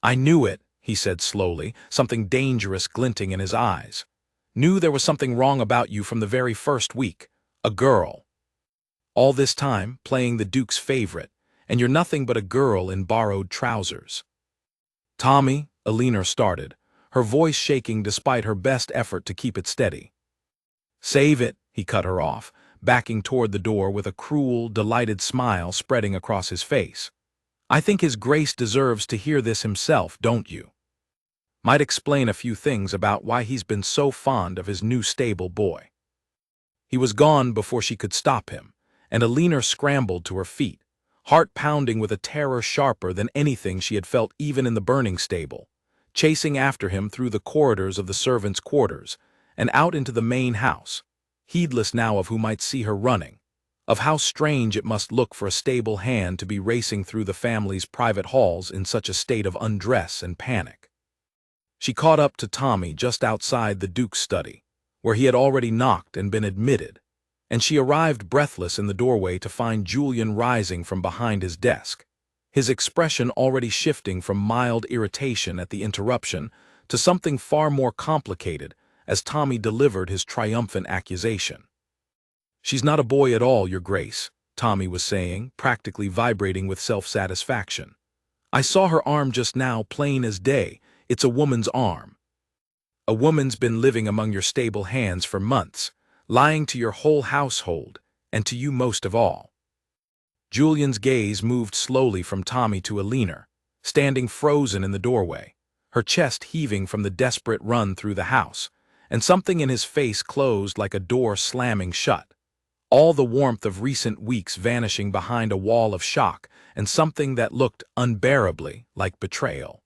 S1: "I knew it," he said slowly, something dangerous glinting in his eyes. "Knew there was something wrong about you from the very first week. A girl. All this time, playing the Duke's favorite, and you're nothing but a girl in borrowed trousers." "Tommy," Alina started, her voice shaking despite her best effort to keep it steady. "Save it," he cut her off, backing toward the door with a cruel, delighted smile spreading across his face. "I think His Grace deserves to hear this himself, don't you? Might explain a few things about why he's been so fond of his new stable boy." He was gone before she could stop him, and Alina scrambled to her feet, heart pounding with a terror sharper than anything she had felt even in the burning stable, chasing after him through the corridors of the servants' quarters and out into the main house, heedless now of who might see her running, of how strange it must look for a stable hand to be racing through the family's private halls in such a state of undress and panic. She caught up to Tommy just outside the Duke's study, where he had already knocked and been admitted, and she arrived breathless in the doorway to find Julian rising from behind his desk, his expression already shifting from mild irritation at the interruption to something far more complicated as Tommy delivered his triumphant accusation. "She's not a boy at all, Your Grace," Tommy was saying, practically vibrating with self-satisfaction. "I saw her arm just now, plain as day. It's a woman's arm. A woman's been living among your stable hands for months, lying to your whole household, and to you most of all." Julian's gaze moved slowly from Tommy to Alina, standing frozen in the doorway, her chest heaving from the desperate run through the house, and something in his face closed like a door slamming shut, all the warmth of recent weeks vanishing behind a wall of shock and something that looked unbearably like betrayal.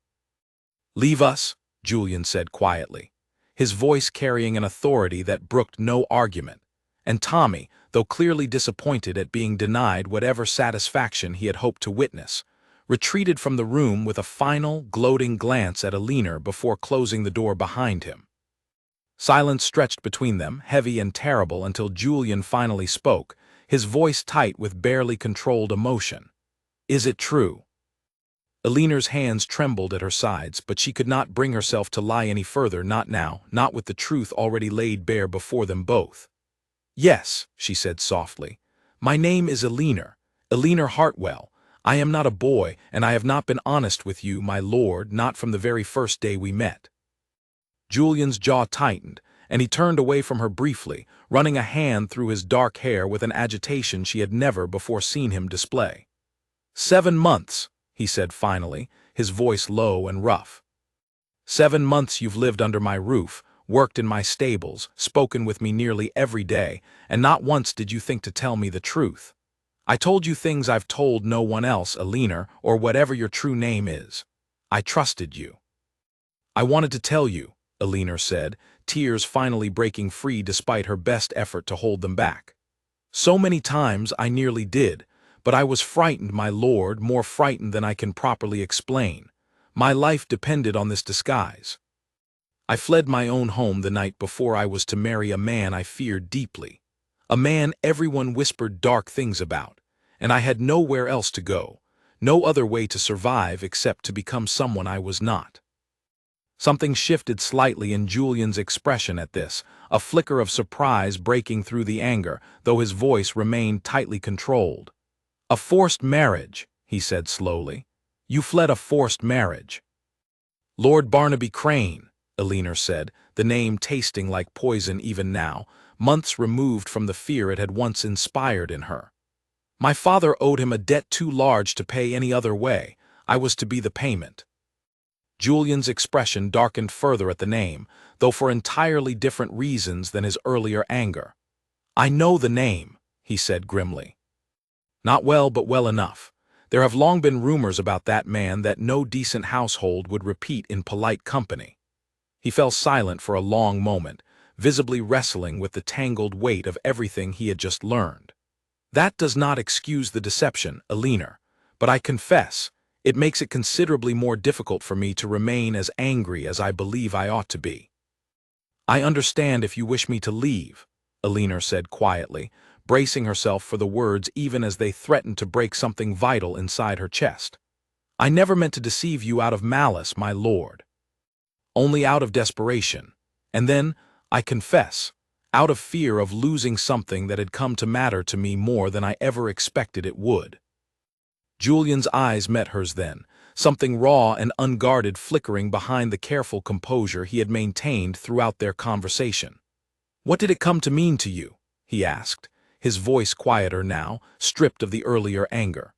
S1: "Leave us," Julian said quietly, his voice carrying an authority that brooked no argument, and Tommy, though clearly disappointed at being denied whatever satisfaction he had hoped to witness, retreated from the room with a final, gloating glance at Alina before closing the door behind him. Silence stretched between them, heavy and terrible, until Julian finally spoke, his voice tight with barely controlled emotion. "Is it true?" Eleanor's hands trembled at her sides, but she could not bring herself to lie any further, not now, not with the truth already laid bare before them both. "Yes," she said softly. "My name is Eleanor, Eleanor Hartwell. I am not a boy, and I have not been honest with you, my lord, not from the very first day we met." Julian's jaw tightened, and he turned away from her briefly, running a hand through his dark hair with an agitation she had never before seen him display. 7 months, he said finally, his voice low and rough. 7 months you've lived under my roof, worked in my stables, spoken with me nearly every day, and not once did you think to tell me the truth. I told you things I've told no one else, Eleanor, or whatever your true name is. I trusted you. I wanted to tell you, Eleanor said, tears finally breaking free despite her best effort to hold them back. So many times I nearly did, but I was frightened, my lord, more frightened than I can properly explain. My life depended on this disguise. I fled my own home the night before I was to marry a man I feared deeply. A man everyone whispered dark things about, and I had nowhere else to go, no other way to survive except to become someone I was not. Something shifted slightly in Julian's expression at this, a flicker of surprise breaking through the anger, though his voice remained tightly controlled. "A forced marriage," he said slowly. "You fled a forced marriage." "Lord Barnaby Crane," Eleanor said, the name tasting like poison even now, months removed from the fear it had once inspired in her. "My father owed him a debt too large to pay any other way. I was to be the payment." Julian's expression darkened further at the name, though for entirely different reasons than his earlier anger. "I know the name," he said grimly. "Not well, but well enough. There have long been rumors about that man that no decent household would repeat in polite company." He fell silent for a long moment, visibly wrestling with the tangled weight of everything he had just learned. "That does not excuse the deception, Eleanor, but I confess, it makes it considerably more difficult for me to remain as angry as I believe I ought to be." "I understand if you wish me to leave," Eleanor said quietly, bracing herself for the words even as they threatened to break something vital inside her chest. "I never meant to deceive you out of malice, my lord. Only out of desperation, and then, I confess, out of fear of losing something that had come to matter to me more than I ever expected it would." Julian's eyes met hers then, something raw and unguarded flickering behind the careful composure he had maintained throughout their conversation. "What did it come to mean to you?" he asked, his voice quieter now, stripped of the earlier anger.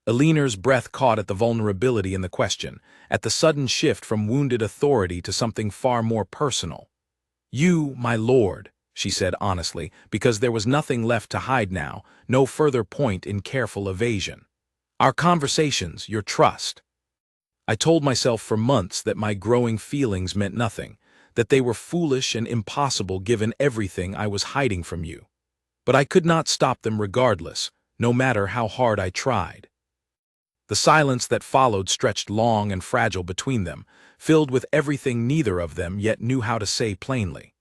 S1: Eleanor's breath caught at the vulnerability in the question, at the sudden shift from wounded authority to something far more personal. "You, my lord," she said honestly, because there was nothing left to hide now, no further point in careful evasion. "Our conversations, your trust. I told myself for months that my growing feelings meant nothing, that they were foolish and impossible given everything I was hiding from you. But I could not stop them regardless, no matter how hard I tried." The silence that followed stretched long and fragile between them, filled with everything neither of them yet knew how to say plainly.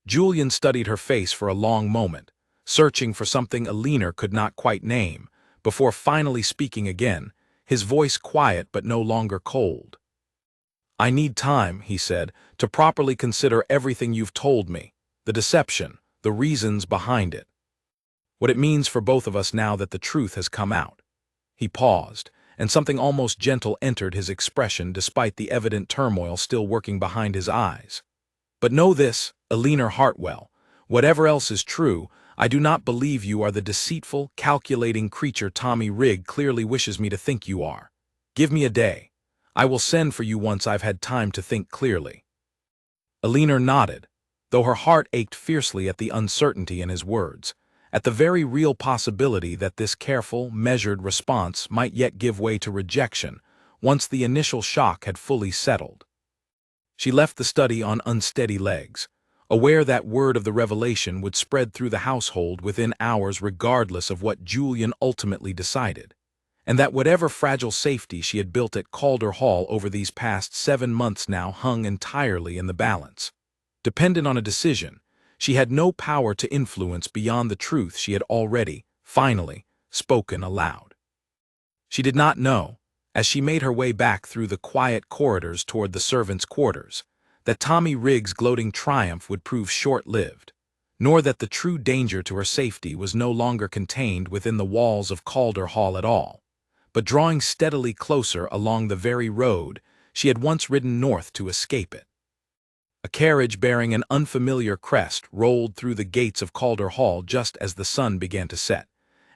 S1: Julian studied her face for a long moment, searching for something Eleanor could not quite name, before finally speaking again, his voice quiet but no longer cold. "I need time," he said, "to properly consider everything you've told me, the deception, the reasons behind it. What it means for both of us now that the truth has come out." He paused, and something almost gentle entered his expression despite the evident turmoil still working behind his eyes. "But know this, Eleanor Hartwell, whatever else is true, I do not believe you are the deceitful, calculating creature Tommy Rigg clearly wishes me to think you are. Give me a day. I will send for you once I've had time to think clearly." Eleanor nodded, though her heart ached fiercely at the uncertainty in his words, at the very real possibility that this careful, measured response might yet give way to rejection once the initial shock had fully settled. She left the study on unsteady legs, aware that word of the revelation would spread through the household within hours regardless of what Julian ultimately decided, and that whatever fragile safety she had built at Calder Hall over these past 7 months now hung entirely in the balance. dependent on a decision. She had no power to influence beyond the truth she had already, finally, spoken aloud. She did not know, as she made her way back through the quiet corridors toward the servants' quarters, that Tommy Riggs' gloating triumph would prove short-lived, nor that the true danger to her safety was no longer contained within the walls of Calder Hall at all, but drawing steadily closer along the very road she had once ridden north to escape it. A carriage bearing an unfamiliar crest rolled through the gates of Calder Hall just as the sun began to set,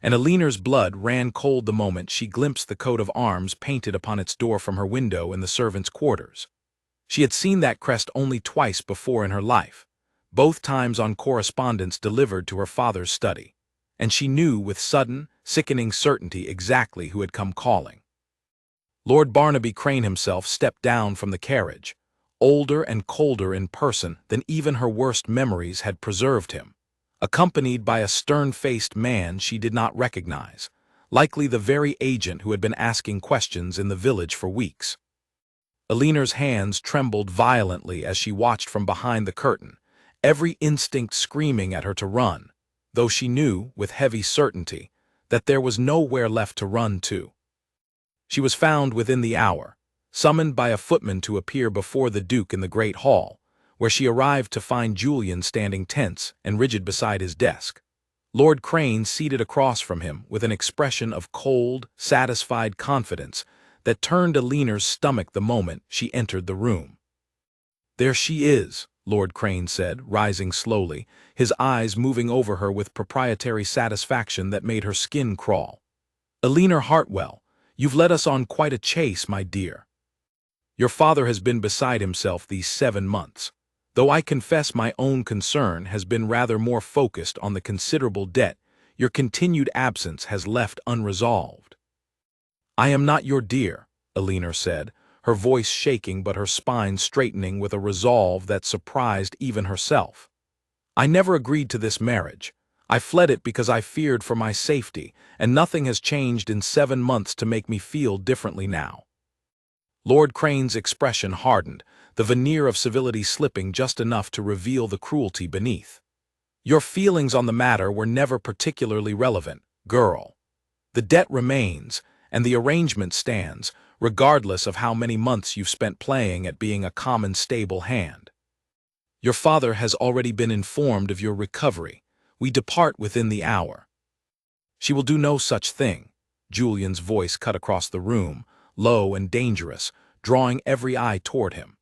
S1: and Alina's blood ran cold the moment she glimpsed the coat of arms painted upon its door from her window in the servants' quarters. She had seen that crest only twice before in her life, both times on correspondence delivered to her father's study, and she knew with sudden, sickening certainty exactly who had come calling. Lord Barnaby Crane himself stepped down from the carriage, older and colder in person than even her worst memories had preserved him, accompanied by a stern-faced man she did not recognize, likely the very agent who had been asking questions in the village for weeks. Alina's hands trembled violently as she watched from behind the curtain, every instinct screaming at her to run, though she knew, with heavy certainty, that there was nowhere left to run to. She was found within the hour, summoned by a footman to appear before the Duke in the great hall, where she arrived to find Julian standing tense and rigid beside his desk, Lord Crane seated across from him with an expression of cold, satisfied confidence that turned Alina's stomach the moment she entered the room. "There she is," Lord Crane said, rising slowly, his eyes moving over her with proprietary satisfaction that made her skin crawl. "Alina Hartwell, you've led us on quite a chase, my dear. Your father has been beside himself these 7 months, though I confess my own concern has been rather more focused on the considerable debt your continued absence has left unresolved." "I am not your dear," Alina said, her voice shaking but her spine straightening with a resolve that surprised even herself. "I never agreed to this marriage. I fled it because I feared for my safety, and nothing has changed in 7 months to make me feel differently now." Lord Crane's expression hardened, the veneer of civility slipping just enough to reveal the cruelty beneath. "Your feelings on the matter were never particularly relevant, girl. The debt remains, and the arrangement stands, regardless of how many months you've spent playing at being a common stable hand. Your father has already been informed of your recovery. We depart within the hour." "She will do no such thing," Julian's voice cut across the room, low and dangerous, drawing every eye toward him.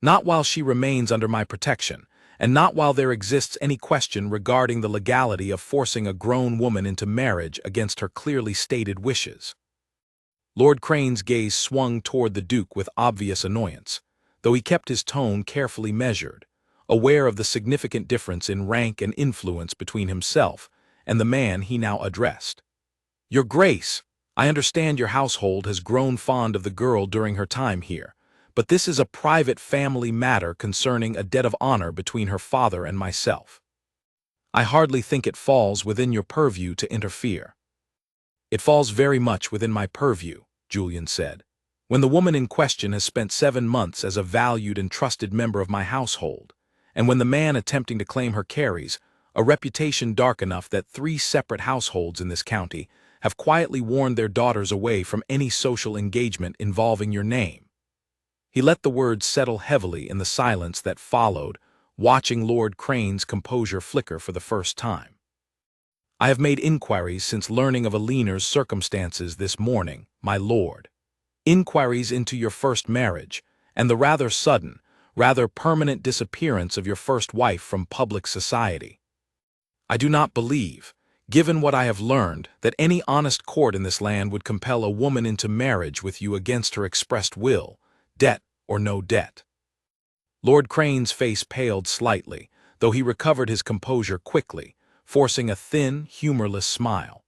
S1: "Not while she remains under my protection, and not while there exists any question regarding the legality of forcing a grown woman into marriage against her clearly stated wishes." Lord Crane's gaze swung toward the Duke with obvious annoyance, though he kept his tone carefully measured, aware of the significant difference in rank and influence between himself and the man he now addressed. "Your Grace, I understand your household has grown fond of the girl during her time here, but this is a private family matter concerning a debt of honor between her father and myself. I hardly think it falls within your purview to interfere." "It falls very much within my purview," Julian said, "when the woman in question has spent 7 months as a valued and trusted member of my household, and when the man attempting to claim her carries a reputation dark enough that 3 separate households in this county have quietly warned their daughters away from any social engagement involving your name." He let the words settle heavily in the silence that followed, watching Lord Crane's composure flicker for the first time. "I have made inquiries since learning of Alina's circumstances this morning, my lord. Inquiries into your first marriage, and the rather sudden, rather permanent disappearance of your first wife from public society. I do not believe, given what I have learned, that any honest court in this land would compel a woman into marriage with you against her expressed will, debt or no debt." Lord Crane's face paled slightly, though he recovered his composure quickly, forcing a thin, humorless smile.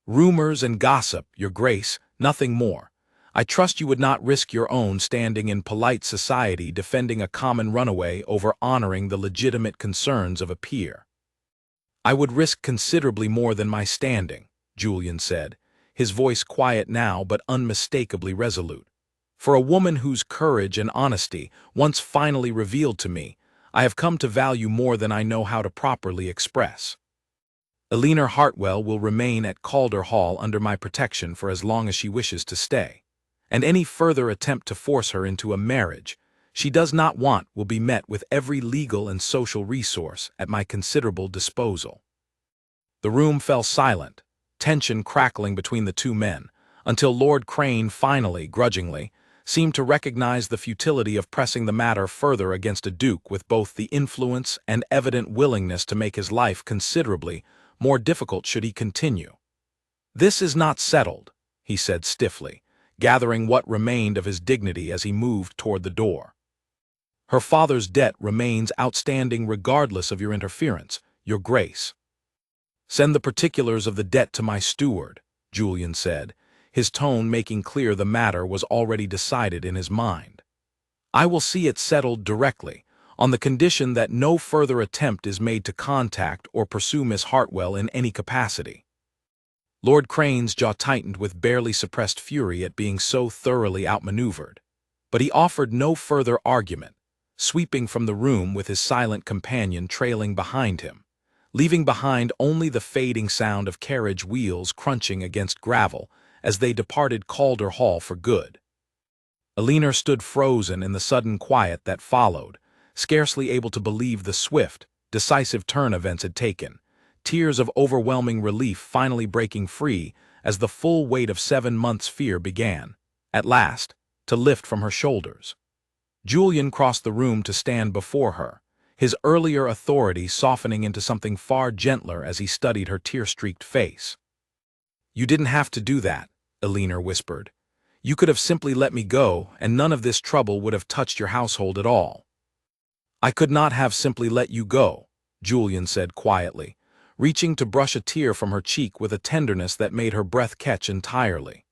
S1: "Rumors and gossip, your Grace, nothing more. I trust you would not risk your own standing in polite society defending a common runaway over honoring the legitimate concerns of a peer." "I would risk considerably more than my standing," Julian said, his voice quiet now but unmistakably resolute. "For a woman whose courage and honesty, once finally revealed to me, I have come to value more than I know how to properly express. Eleanor Hartwell will remain at Calder Hall under my protection for as long as she wishes to stay, and any further attempt to force her into a marriage she does not want will be met with every legal and social resource at my considerable disposal." The room fell silent, tension crackling between the two men, until Lord Crane finally, grudgingly, seemed to recognize the futility of pressing the matter further against a duke with both the influence and evident willingness to make his life considerably more difficult should he continue. "This is not settled," he said stiffly, gathering what remained of his dignity as he moved toward the door. "Her father's debt remains outstanding regardless of your interference, Your Grace." "Send the particulars of the debt to my steward," Julian said, his tone making clear the matter was already decided in his mind. "I will see it settled directly, on the condition that no further attempt is made to contact or pursue Miss Hartwell in any capacity." Lord Crane's jaw tightened with barely suppressed fury at being so thoroughly outmaneuvered, but he offered no further argument, sweeping from the room with his silent companion trailing behind him, leaving behind only the fading sound of carriage wheels crunching against gravel as they departed Calder Hall for good. Eleanor stood frozen in the sudden quiet that followed, scarcely able to believe the swift, decisive turn events had taken, tears of overwhelming relief finally breaking free as the full weight of 7 months' fear began, at last, to lift from her shoulders. Julian crossed the room to stand before her, his earlier authority softening into something far gentler as he studied her tear-streaked face. "You didn't have to do that," Eleanor whispered. "You could have simply let me go, and none of this trouble would have touched your household at all." "I could not have simply let you go," Julian said quietly, reaching to brush a tear from her cheek with a tenderness that made her breath catch entirely.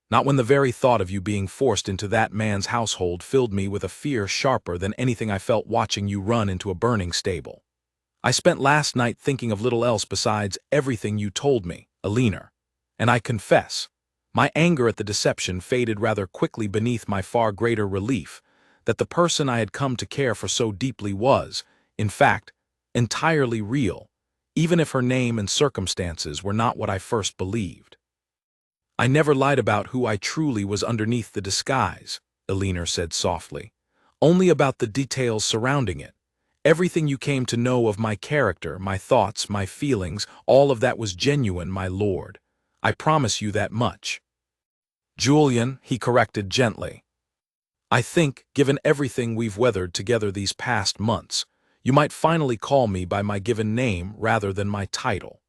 S1: "Not when the very thought of you being forced into that man's household filled me with a fear sharper than anything I felt watching you run into a burning stable. I spent last night thinking of little else besides everything you told me, Eleanor, and I confess, my anger at the deception faded rather quickly beneath my far greater relief that the person I had come to care for so deeply was, in fact, entirely real, even if her name and circumstances were not what I first believed." "I never lied about who I truly was underneath the disguise," Eleanor said softly, "only about the details surrounding it. Everything you came to know of my character, my thoughts, my feelings, all of that was genuine, my lord. I promise you that much." "Julian," he corrected gently, "I think, given everything we've weathered together these past months, you might finally call me by my given name rather than my title."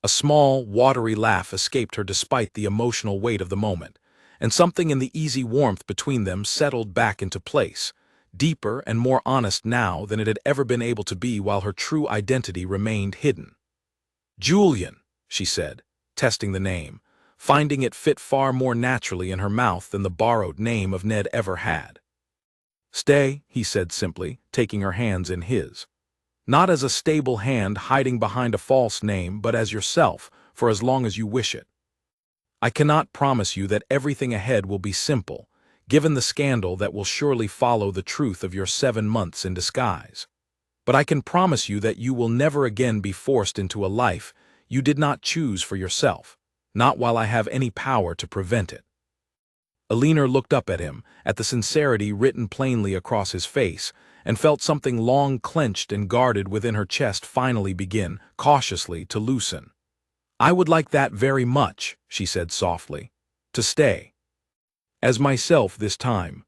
S1: A small, watery laugh escaped her despite the emotional weight of the moment, and something in the easy warmth between them settled back into place, deeper and more honest now than it had ever been able to be while her true identity remained hidden. "Julian," she said, testing the name, finding it fit far more naturally in her mouth than the borrowed name of Ned ever had. "Stay," he said simply, taking her hands in his. "Not as a stable hand hiding behind a false name, but as yourself, for as long as you wish it. I cannot promise you that everything ahead will be simple, given the scandal that will surely follow the truth of your 7 months in disguise. But I can promise you that you will never again be forced into a life you did not choose for yourself, not while I have any power to prevent it." Eleanor looked up at him, at the sincerity written plainly across his face, and felt something long clenched and guarded within her chest finally begin, cautiously, to loosen. "I would like that very much," she said softly, "to stay. As myself this time."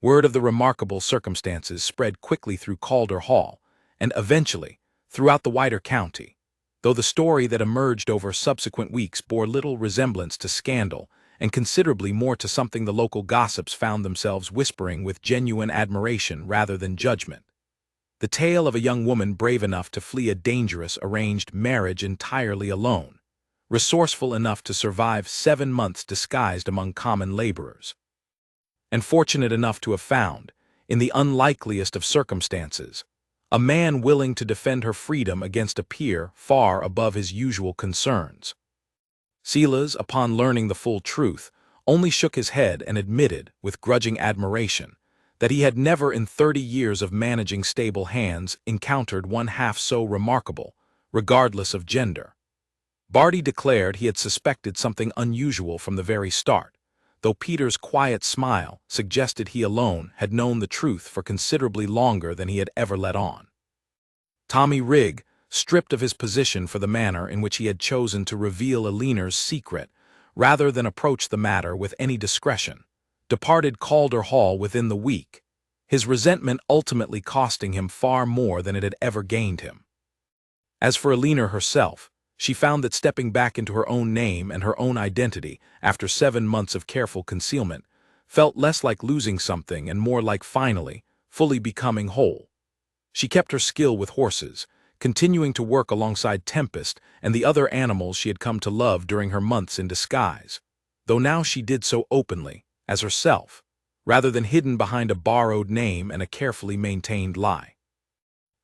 S1: Word of the remarkable circumstances spread quickly through Calder Hall, and eventually, throughout the wider county, though the story that emerged over subsequent weeks bore little resemblance to scandal, and considerably more to something the local gossips found themselves whispering with genuine admiration rather than judgment. The tale of a young woman brave enough to flee a dangerous arranged marriage entirely alone, resourceful enough to survive 7 months disguised among common laborers, and fortunate enough to have found, in the unlikeliest of circumstances, a man willing to defend her freedom against a peer far above his usual concerns. Silas, upon learning the full truth, only shook his head and admitted, with grudging admiration, that he had never in 30 years of managing stable hands encountered one half so remarkable, regardless of gender. Barty declared he had suspected something unusual from the very start, though Peter's quiet smile suggested he alone had known the truth for considerably longer than he had ever let on. Tommy Rigg, stripped of his position for the manner in which he had chosen to reveal Eleanor's secret, rather than approach the matter with any discretion, departed Calder Hall within the week, his resentment ultimately costing him far more than it had ever gained him. As for Eleanor herself, she found that stepping back into her own name and her own identity after 7 months of careful concealment felt less like losing something and more like finally, fully becoming whole. She kept her skill with horses, continuing to work alongside Tempest and the other animals she had come to love during her months in disguise, though now she did so openly, as herself, rather than hidden behind a borrowed name and a carefully maintained lie.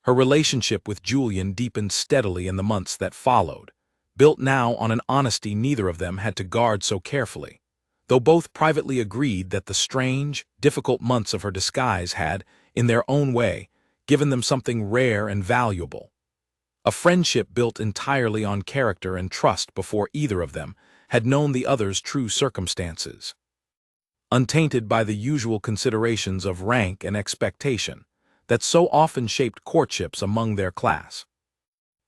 S1: Her relationship with Julian deepened steadily in the months that followed, built now on an honesty neither of them had to guard so carefully, though both privately agreed that the strange, difficult months of her disguise had, in their own way, given them something rare and valuable. A friendship built entirely on character and trust before either of them had known the other's true circumstances. Untainted by the usual considerations of rank and expectation that so often shaped courtships among their class.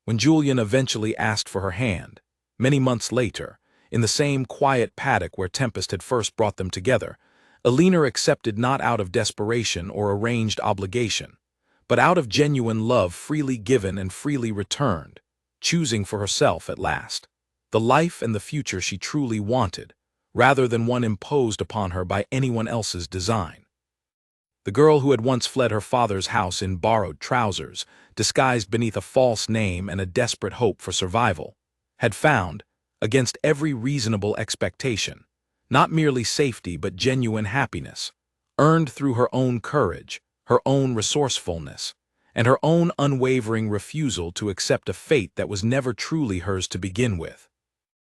S1: When Julian eventually asked for her hand, many months later, in the same quiet paddock where Tempest had first brought them together, Eleanor accepted not out of desperation or arranged obligation, but out of genuine love freely given and freely returned, choosing for herself at last the life and the future she truly wanted, rather than one imposed upon her by anyone else's design. The girl who had once fled her father's house in borrowed trousers, disguised beneath a false name and a desperate hope for survival, had found, against every reasonable expectation, not merely safety but genuine happiness, earned through her own courage, her own resourcefulness, and her own unwavering refusal to accept a fate that was never truly hers to begin with.